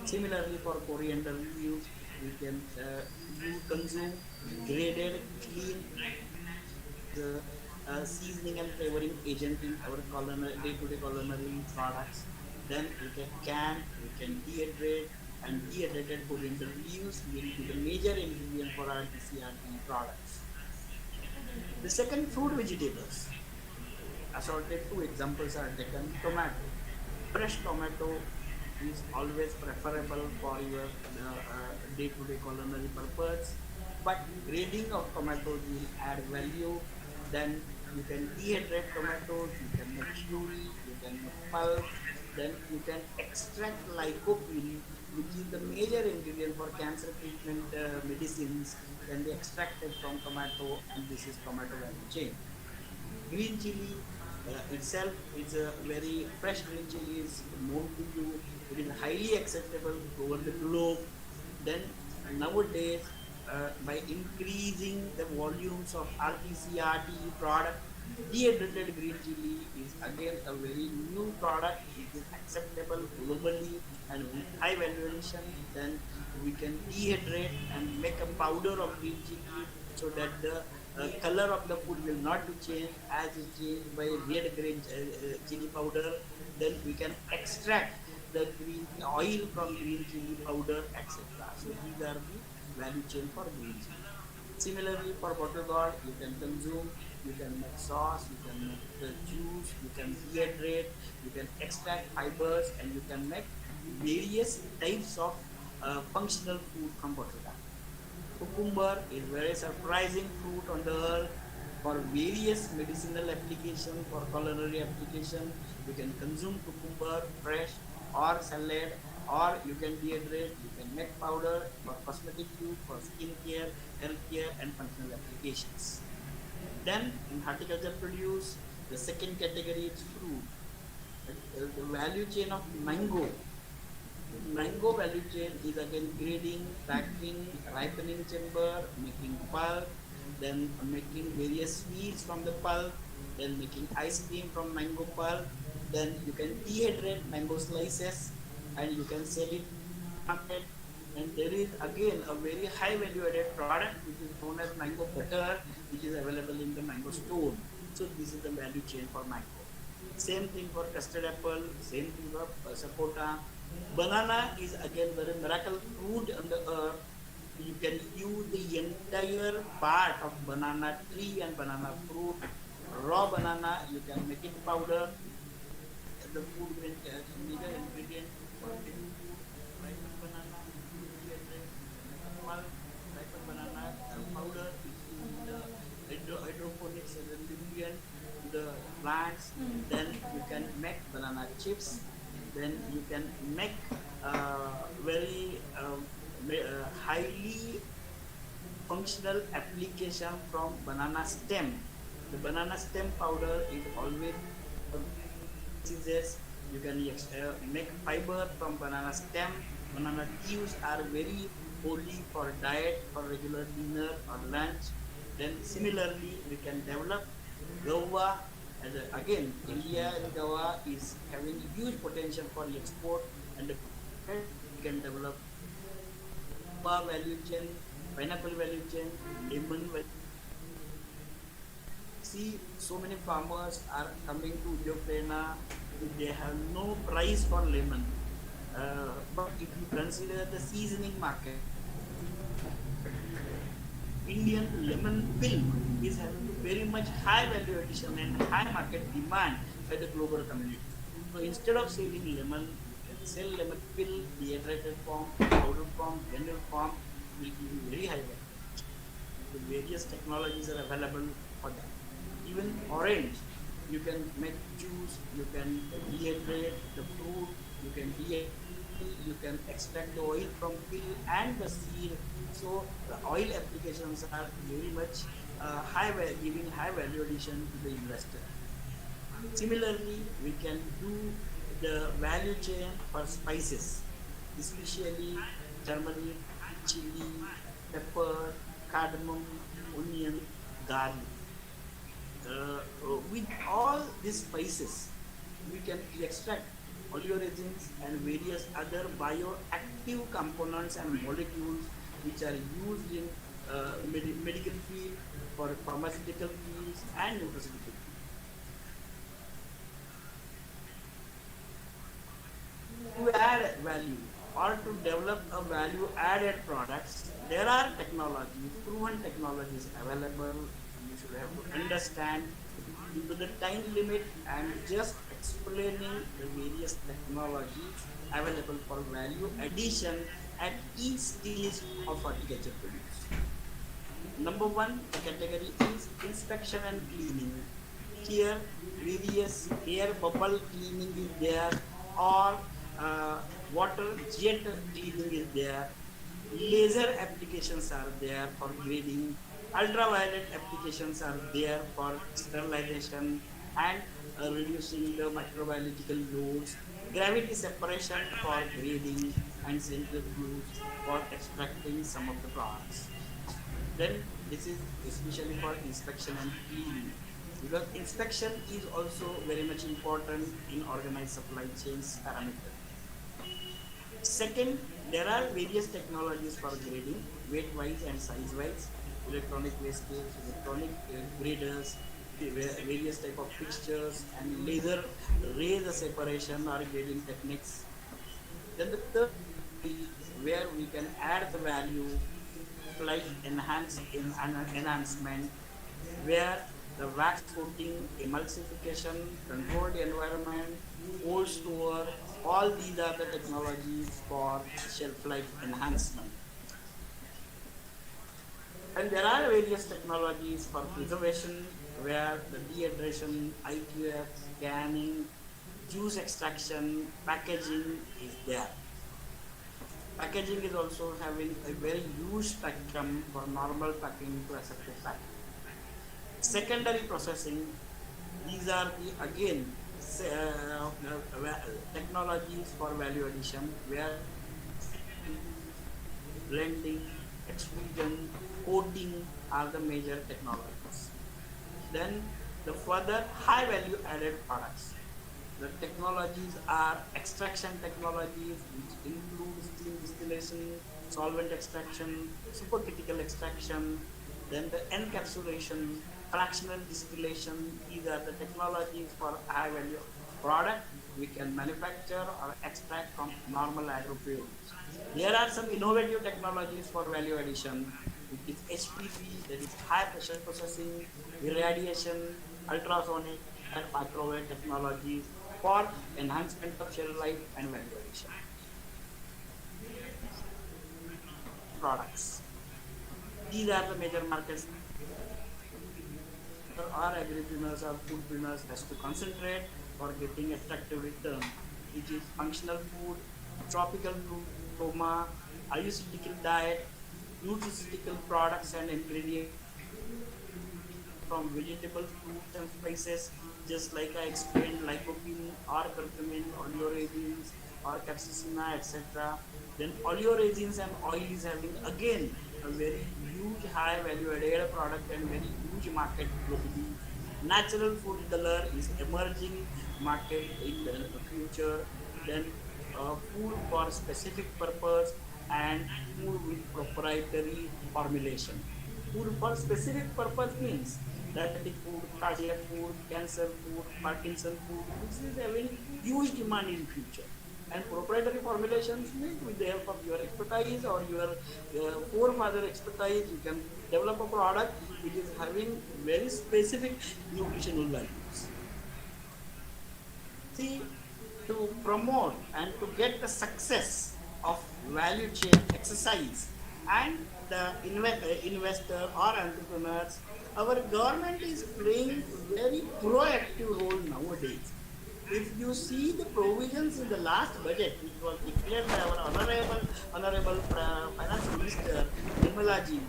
Similarly, for coriander leaves, we can consume graded, clean seasoning and flavoring agent in our day-to-day culinary products. Then we we can dehydrate, and dehydrated coriander leaves will be the major ingredient for our TCRT products. The second, fruit vegetables. Assorted two examples are taken. Tomato. Fresh tomato is always preferable for your day-to-day culinary purpose. But grading of tomatoes will add value. Then you can dehydrate tomatoes, you can make puree, you can make pulp, then you can extract lycopene, which is the major ingredient for cancer treatment medicines, can be extracted from tomato, and this is tomato value chain. Green chili itself is a very fresh green chili is known to you. It is highly acceptable over the globe. Then nowadays, by increasing the volumes of RTC, RTE product, dehydrated green chili is again a very new product. It is acceptable globally and with high valuation. Then we can dehydrate and make a powder of green chili so that the color of the food will not be changed as is changed by red green chili powder. Then we can extract the green oil from green chili powder, etc. So these are the value chain for green chili. Similarly, for bottle gourd, you can consume, you can make sauce, you can make the juice, you can dehydrate, you can extract fibers, and you can make various types of functional food from bottle gourd. Cucumber is very surprising fruit on the earth for various medicinal application, for culinary application. You can consume cucumber fresh or salad, or you can dehydrate, you can make powder for cosmetic use, for skin care, health care, and functional applications. Then in horticulture produce, the second category is fruit. The value chain of mango. Mango value chain is again grading, packing, ripening chamber, making pulp, then making various sweets from the pulp, then making ice cream from mango pulp. Then you can dehydrate mango slices and you can sell it market. And there is again a very high value added product which is known as mango butter, which is available in the mango stone. So this is the value chain for mango. Same thing for custard apple, same thing for sapota. Banana is again very miracle fruit on the earth. You can use the entire part of banana tree and banana fruit. Raw banana, you can make it powder. The food major ingredient for making food, ripened banana, dehydrate, make a pulp, ripened banana powder is used in the hydroponics as a nutrient to the plants. Then you can make banana chips. Then you can make very highly functional application from banana stem. The banana stem powder is always diseases. You can make fiber from banana stem. Banana leaves are very holy for diet, for regular dinner or lunch. Then similarly, we can develop guava. As again, India and guava is having huge potential for export, and we can develop guava value chain, pineapple value chain, lemon value. See, so many farmers are coming to Udyog Prerna. They have no price for lemon. But if you consider the seasoning market, Indian lemon peel is having very much high value addition and high market demand by the global community. So instead of selling lemon, you can sell lemon peel, dehydrated form, powder form, blended form, will give you very high value. The various technologies are available for that. Even orange, you can make juice, you can dehydrate the fruit, you can dehydrate, you can extract the oil from peel and the seed. So the oil applications are very much giving high value addition to the investor. Similarly, we can do the value chain for spices, especially turmeric, chili, pepper, cardamom, onion, garlic. With all these spices, we can extract oleoresins and various other bioactive components and molecules which are used in medical field, for pharmaceutical fields and nutraceutical fields. To add value or to develop a value added products, there are technologies, proven technologies available. You should have to understand. Due to the time limit, I am just explaining the various technologies available for value addition at each stage of horticulture produce. Number one, the category is inspection and cleaning. Here, various air bubble cleaning is there, or water jet cleaning is there. Laser applications are there for grading. Ultraviolet applications are there for sterilization and reducing the microbiological loads. Gravity separation for grading and centrifuge for extracting some of the products. Then this is especially for inspection and cleaning, because inspection is also very much important in organized supply chains parameter. Second, there are various technologies for grading, weight wise and size wise, electronic wastage, electronic graders, various type of fixtures and laser laser separation or grading techniques. Then the third is where we can add the value like enhancement, where the wax coating, emulsification, controlled environment, cold store, all these are the technologies for shelf life enhancement. And there are various technologies for preservation, where the dehydration, IQF, scanning, juice extraction, packaging is there. Packaging is also having a very huge spectrum for normal packing to aseptic packing. Secondary processing, these are the again technologies for value addition, where blending, extrusion, coating are the major technologies. Then the further high value added products. The technologies are extraction technologies, which include steam distillation, solvent extraction, supercritical extraction, then the encapsulation, fractional distillation. These are the technologies for high value product we can manufacture or extract from normal agro-fuels. There are some innovative technologies for value addition, which is HPP, that is high pressure processing, irradiation, ultrasonic, and microwave technologies for enhancement of shelf life and value addition. Products. These are the major markets our agripreneurs or foodpreneurs has to concentrate for getting attractive return, which is functional food, tropical fruit, coma, ayurvedic diet, nutraceutical products and ingredients from vegetable, fruits and spices, just like I explained, lycopene or curcumin, oleoresins or capsaicin, etc. Then oleoresins and oil is having again a very huge high value added product and very huge market globally. Natural food color is emerging market in the future. Then food for specific purpose and food with proprietary formulation. Food for specific purpose means diabetic food, cardiac food, cancer food, Parkinson food, which is having huge demand in future. And proprietary formulations means with the help of your expertise or your forefather expertise, you can develop a product which is having very specific nutritional values. See, to promote and to get the success of value chain exercise and the investor or entrepreneurs, our government is playing very proactive role nowadays. If you see the provisions in the last budget, which was declared by our honorable finance minister Nirmala ji,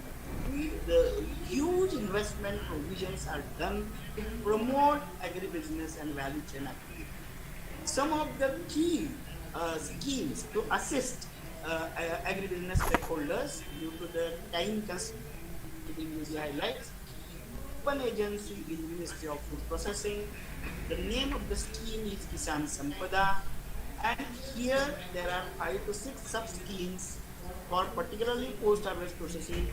the huge investment provisions are done to promote agribusiness and value chain activity. Some of the key schemes to assist agribusiness stakeholders due to the time constraint, giving you the highlights. One agency is Ministry of Food Processing. The name of the scheme is Kisan Sampada, and here there are 5 to 6 sub schemes for particularly post-harvest processing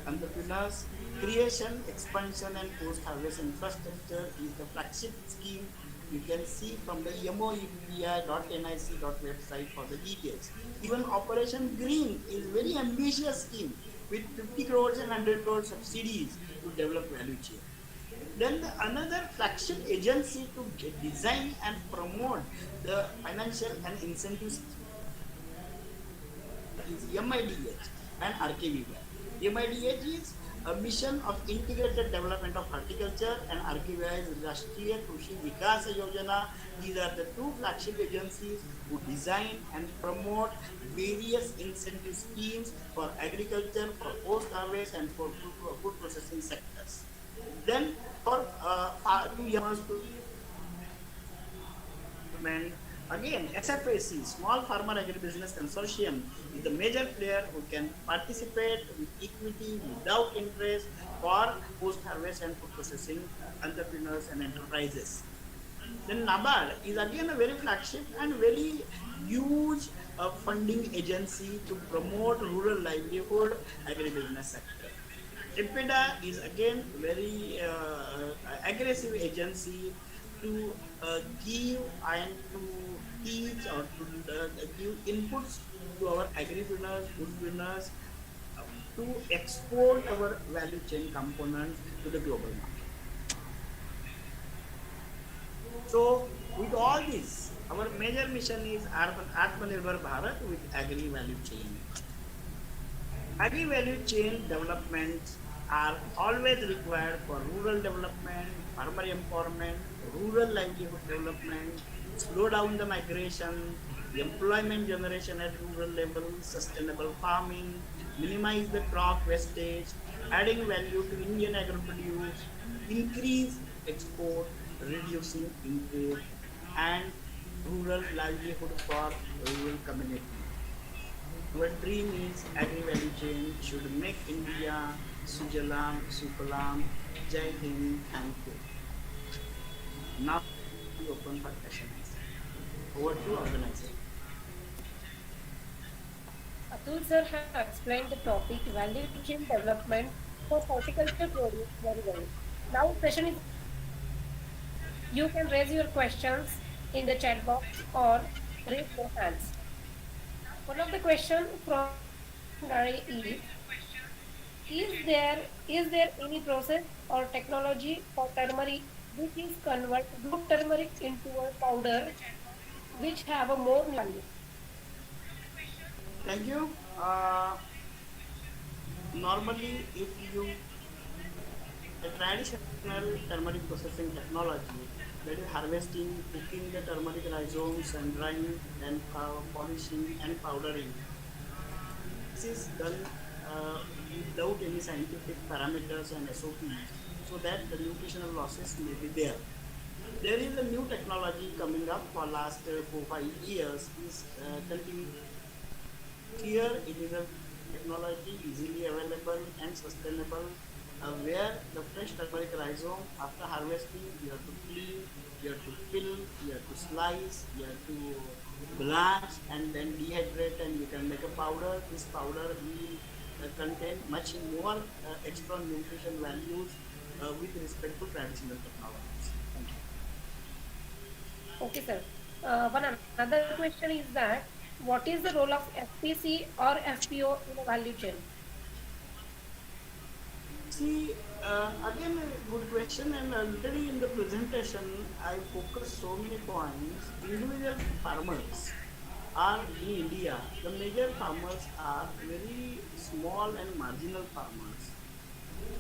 entrepreneurs. Creation, expansion, and post-harvest infrastructure is the flagship scheme. You can see from the moepi.nic website for the details. Even Operation Green is very ambitious scheme with 50 crores and 100 crores subsidies to develop value chain. Then another flagship agency to design and promote the financial and incentives is MIDH and RKVY. MIDH is a mission of integrated development of horticulture and RKVI's Rashtriya Krishi Vikas Yojana. These are the two flagship agencies who design and promote various incentive schemes for agriculture, for post-harvest and for food processing sectors. Then for to farmers to development. Again, SFAC, Small Farmer Agribusiness Consortium, is the major player who can participate with equity without interest for post-harvest and food processing entrepreneurs and enterprises. Then NABARD is again a very flagship and very huge funding agency to promote rural livelihood agribusiness sector. IPIDA is again very aggressive agency to give and to teach or to give inputs to our agripreneurs, foodpreneurs to export our value chain components to the global market. So with all this, our major mission is Atmanirbhar Bharat with agri value chain. Agri value chain developments are always required for rural development, farmer empowerment, rural livelihood development, slow down the migration, employment generation at rural level, sustainable farming, minimize the crop wastage, adding value to Indian agro-produce, increase export, reducing import, and rural livelihood for rural community. Our dream is agri value chain should make India Sujalam, Sukalam, Jai Hind, thank you. Now we open for questions. Over to organizer. Atul sir has explained the topic value chain development for horticulture produce very well. Now session is you can raise your questions in the chat box or raise your hands. One of the questions from Gary is there any process or technology for turmeric which is convert good turmeric into a powder which have a more value? Thank you. Normally, if you a traditional turmeric processing technology that is harvesting, cooking the turmeric rhizomes and drying and polishing and powdering. This is done without any scientific parameters and SOPs so that the nutritional losses may be there. There is a new technology coming up for last 4-5 years is continuing. Here it is a technology easily available and sustainable where the fresh turmeric rhizome after harvesting you have to clean, you have to fill, you have to slice, you have to blanch and then dehydrate and you can make a powder. This powder will contain much more extra nutrition values with respect to traditional technologies. Thank you. Okay, sir. One another question is that what is the role of FPC or FPO in the value chain? See, again, a good question, and already in the presentation, I focused so many points. Individual farmers are in India, the major farmers are very small and marginal farmers.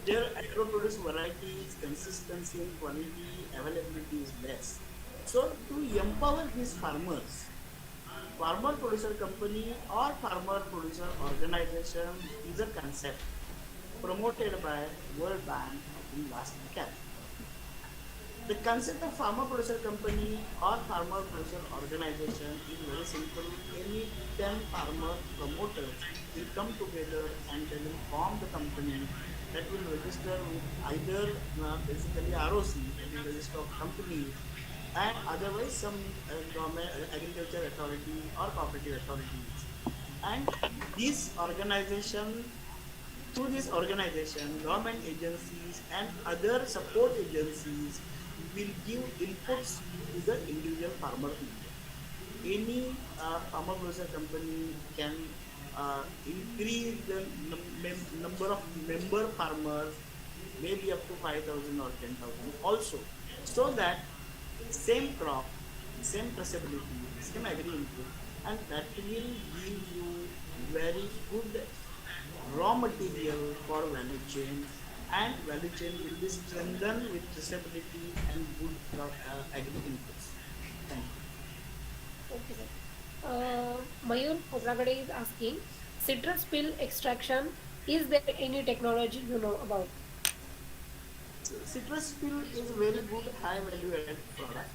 Their agro-produce varieties, consistency and quality, availability is less. So, to empower these farmers, farmer producer company or farmer producer organization is a concept promoted by World Bank in last decade. The concept of farmer producer company or farmer producer organization is very simple. Any 10 farmer promoters will come together and they will form the company that will register with either basically ROC, that is register of companies, and otherwise some government agriculture authority or cooperative authorities. And this organization through this organization, government agencies and other support agencies will give inputs to the individual farmer. Any farmer producer company can increase the number of member farmers maybe up to 5,000 or 10,000 also, so that same crop, same traceability, same agri input, and that will give you very good raw material for value chain, and value chain will be strengthened with traceability and good agri inputs. Thank you. Okay, sir. Mayur Kobragade is asking, citrus peel extraction, is there any technology you know about? Citrus peel is a very good high value added product,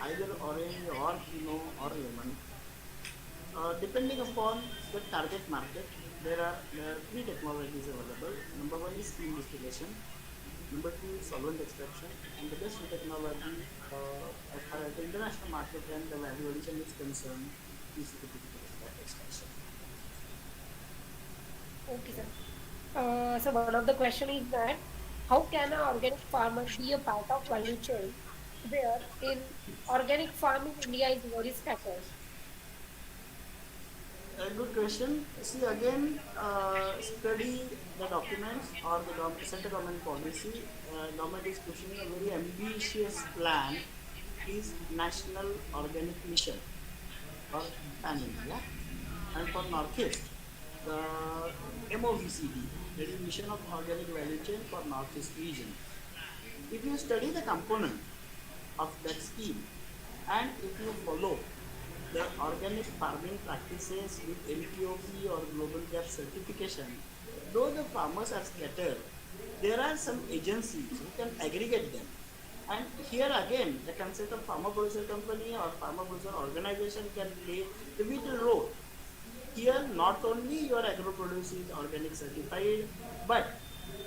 either orange or kino or lemon. Depending upon the target market, there are three technologies available. Number one is steam distillation. Number two is solvent extraction. And the best technology, as far as the international market and the value addition is concerned, is certificate extraction. Okay, sir. So one of the question is that how can an organic farmer be a part of value chain where in organic farming India is very scattered? A good question. See again, study the documents or the center government policy. Government is pushing a very ambitious plan. Is National Organic Mission for Pan India, and for Northeast, the MOVCD, that is Mission of Organic Value Chain for Northeast region. If you study the component of that scheme and if you follow the organic farming practices with NPOP or Global Gap certification, though the farmers are scattered, there are some agencies who can aggregate them. And here again, the concept of farmer producer company or farmer producer organization can play the vital role. Here, not only your agro produce is organic certified, but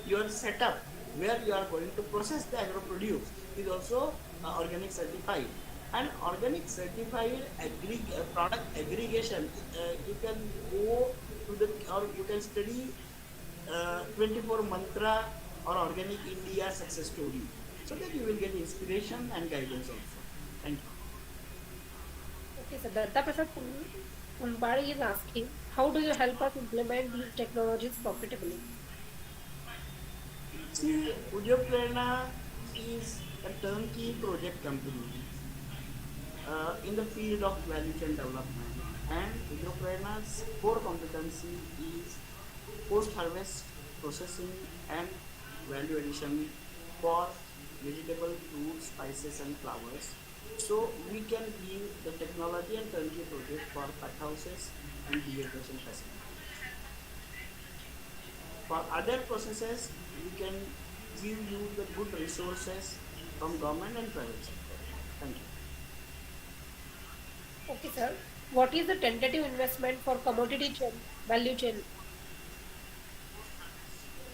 your setup where you are going to process the agro produce is also organic certified. And organic certified product aggregation, you can go to the or you can study 24 mantra or organic India success story, so that you will get inspiration and guidance also. Thank you. Okay, so Datta Prasad Kumbari is asking, how do you help us implement these technologies profitably? See, Udyog Prerna is a turnkey project company in the field of value chain development. And Udyog Prerna's core competency is post-harvest processing and value addition for vegetable, fruits, spices, and flowers. So we can give the technology and turnkey project for pack houses and dehydration facilities. For other processes, we can give you the good resources from government and private sector. Thank you. Okay, sir. What is the tentative investment for commodity chain, value chain?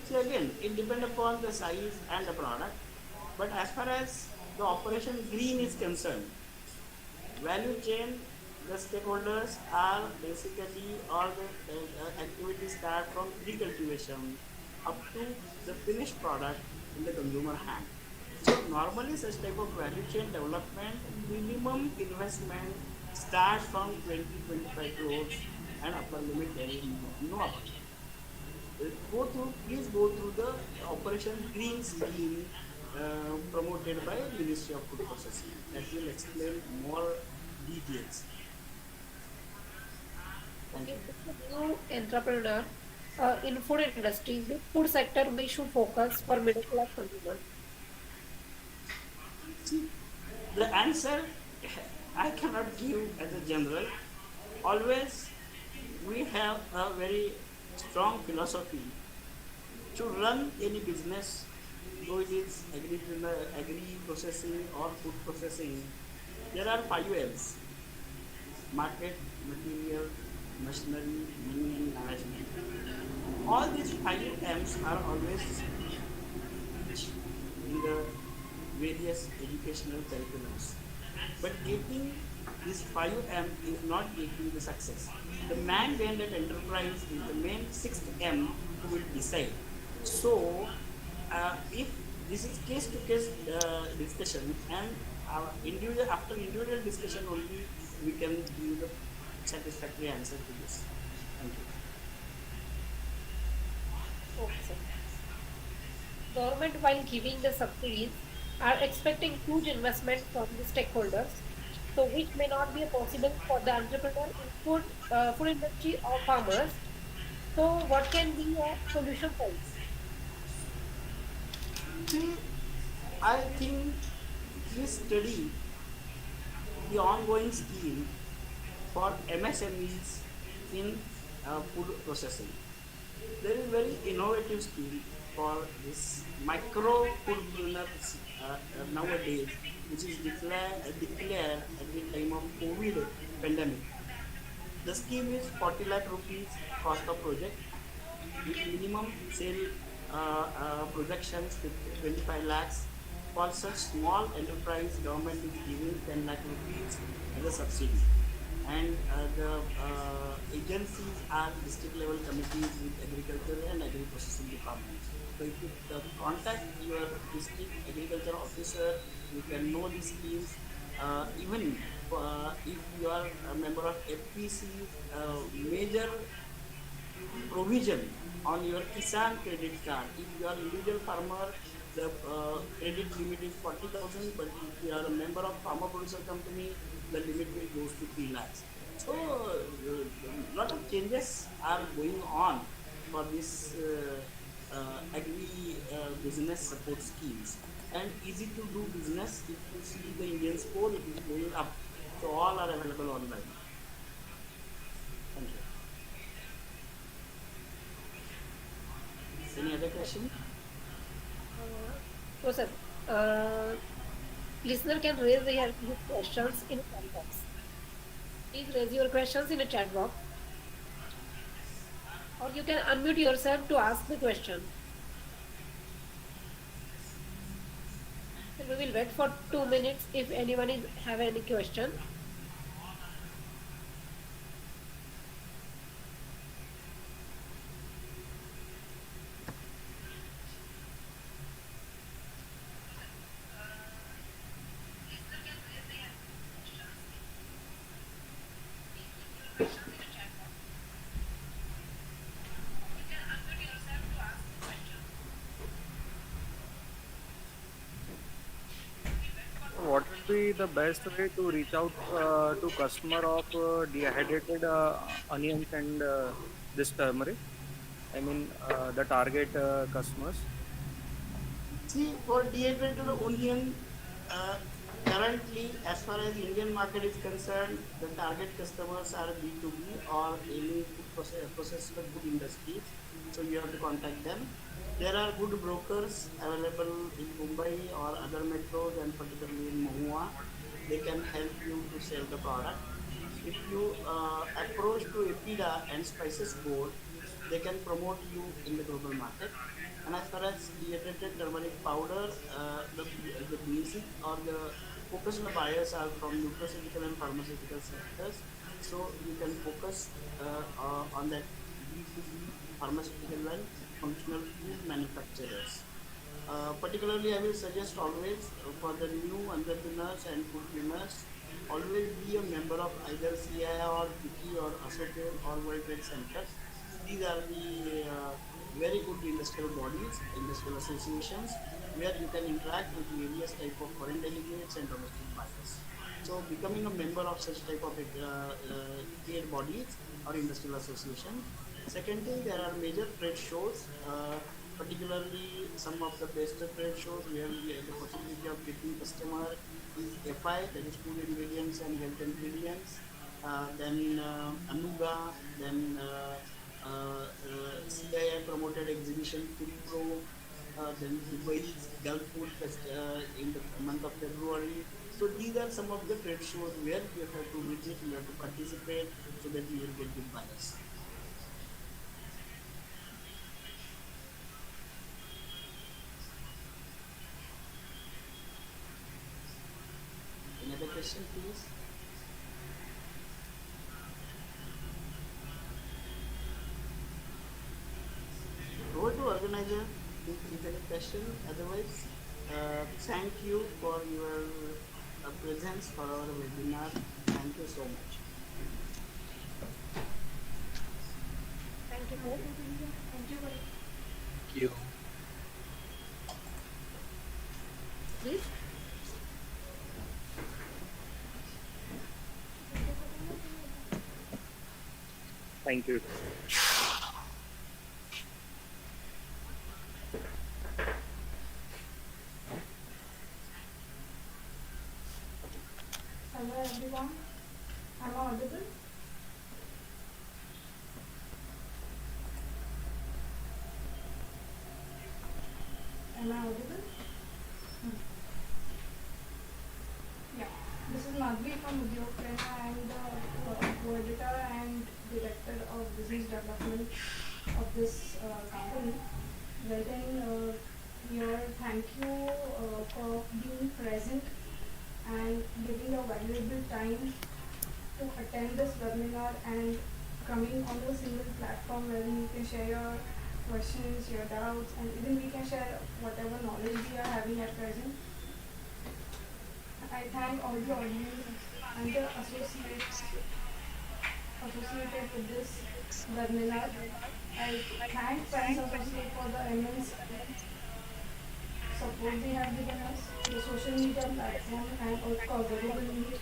So again, it depends upon the size and the product. But as far as the operation green is concerned, value chain, the stakeholders are basically all the activities start from pre-cultivation up to the finished product in the consumer hand. So normally such type of value chain development, minimum investment starts from 20-25 crores and upper limit there is no upper. Please go through the Operation Green scheme promoted by Ministry of Food Processing. That will explain more details. Thank Okay, you. if a new entrepreneur in food industry, the food sector we should focus for middle class consumers. See, the answer I cannot give as a general. Always we have a very strong philosophy to run any business, though it is agri processing or food processing. There are five M's: market, material, machinery, money, and management. All these five M's are always teach in the various educational curriculums. But getting this 5M is not getting the success. The man behind that enterprise is the main sixth M who will decide. So, if this is case to case discussion and individual after individual discussion only we can give the satisfactory answer to this. Thank you. Okay, sir. Government, while giving the subsidies, are expecting huge investment from the stakeholders, so which may not be possible for the entrepreneur in food industry or farmers. So, what can be a solution for it? See, I think please study the ongoing scheme for MSMEs in food processing. There is very innovative scheme for this micro foodpreneurs nowadays, which is declared at the time of COVID pandemic. The scheme is 40 lakh rupees cost of project with minimum sale projections 25 lakhs. For such small enterprise, government is giving 10 lakh rupees as a subsidy. And the agencies are district level committees with agriculture and agri processing departments. So if you contact your district agriculture officer, you can know these schemes. Even if you are a member of FPC, major provision on your Kisan credit card. If you are individual farmer, the credit limit is 40,000, but if you are a member of farmer producer company, the limit will goes to 3 lakhs. So, lot of changes are going on for this agri business support schemes. And easy to do business. If you see the Indian score, it is going up. So all are available online. Thank you. Any other question? So, sir, uh, listener can raise his questions in a chat box. Please raise your questions in a chat box, or you can unmute yourself to ask the question. So we will wait for 2 minutes if anyone is have any question. What would be the best way to reach out to customer of dehydrated onions and this turmeric? I mean, the target customers. See, for dehydrated onion, uh, currently, as far as Indian market is concerned, the target customers are B2B or any food processed food industries. So you have to contact them. There are good brokers available in Mumbai or other metros, and particularly in Mahua. They can help you to sell the product. If you approach to EPIDA and Spices Board, they can promote you in the global market. And as far as dehydrated turmeric powder, the basic or the focused buyers are from nutraceutical and pharmaceutical sectors. So you can focus on that B2B pharmaceutical and functional food manufacturers. Particularly, I will suggest always for the new entrepreneurs and foodpreneurs, always be a member of either CII or FICCI or ASOCHAM or World Trade Centers. These are the very good industrial bodies, industrial associations, where you can interact with various type of foreign delegates and domestic buyers. So becoming a member of such type of trade bodies or industrial association. Second thing, there are major trade shows, particularly some of the best trade shows where we have the possibility of getting customer is FI, that is food ingredients and health ingredients, then Anuga, then CII promoted exhibition Food Pro, then Dubai's Gulf Food Fest in the month of February. So these are some of the trade shows where you have to visit, you have to participate so that you will get good buyers. Any other question, please? Over to organizer if any question. Otherwise, thank you for your presence for our webinar. Thank you so much. Thank you, sir. Thank you. Please. Thank you. Hello everyone. Am I audible? Am I audible? Hmm. Yeah. This is Madhvi from Udyog Prerna. I am the co-editor and director of business development of this company. Well then, here thank you for being present and giving your valuable time to attend this webinar and coming on a single platform where you can share your questions, your doubts, and even we can share whatever knowledge we are having at present. I thank all the audience and the associates associated with this webinar. I thank Friends Associate for the immense support they have given us, the social media platform, and of course the Google Meet.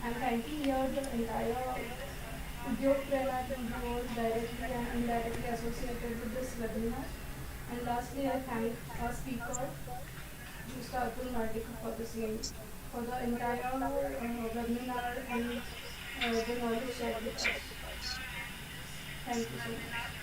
I'm thanking here the entire Udyog Prerna team who was directly and indirectly associated with this webinar. And lastly, I thank our speaker, Mr. Atul Nardikar, for the same, for the entire webinar and the knowledge shared with us. Thank you so much.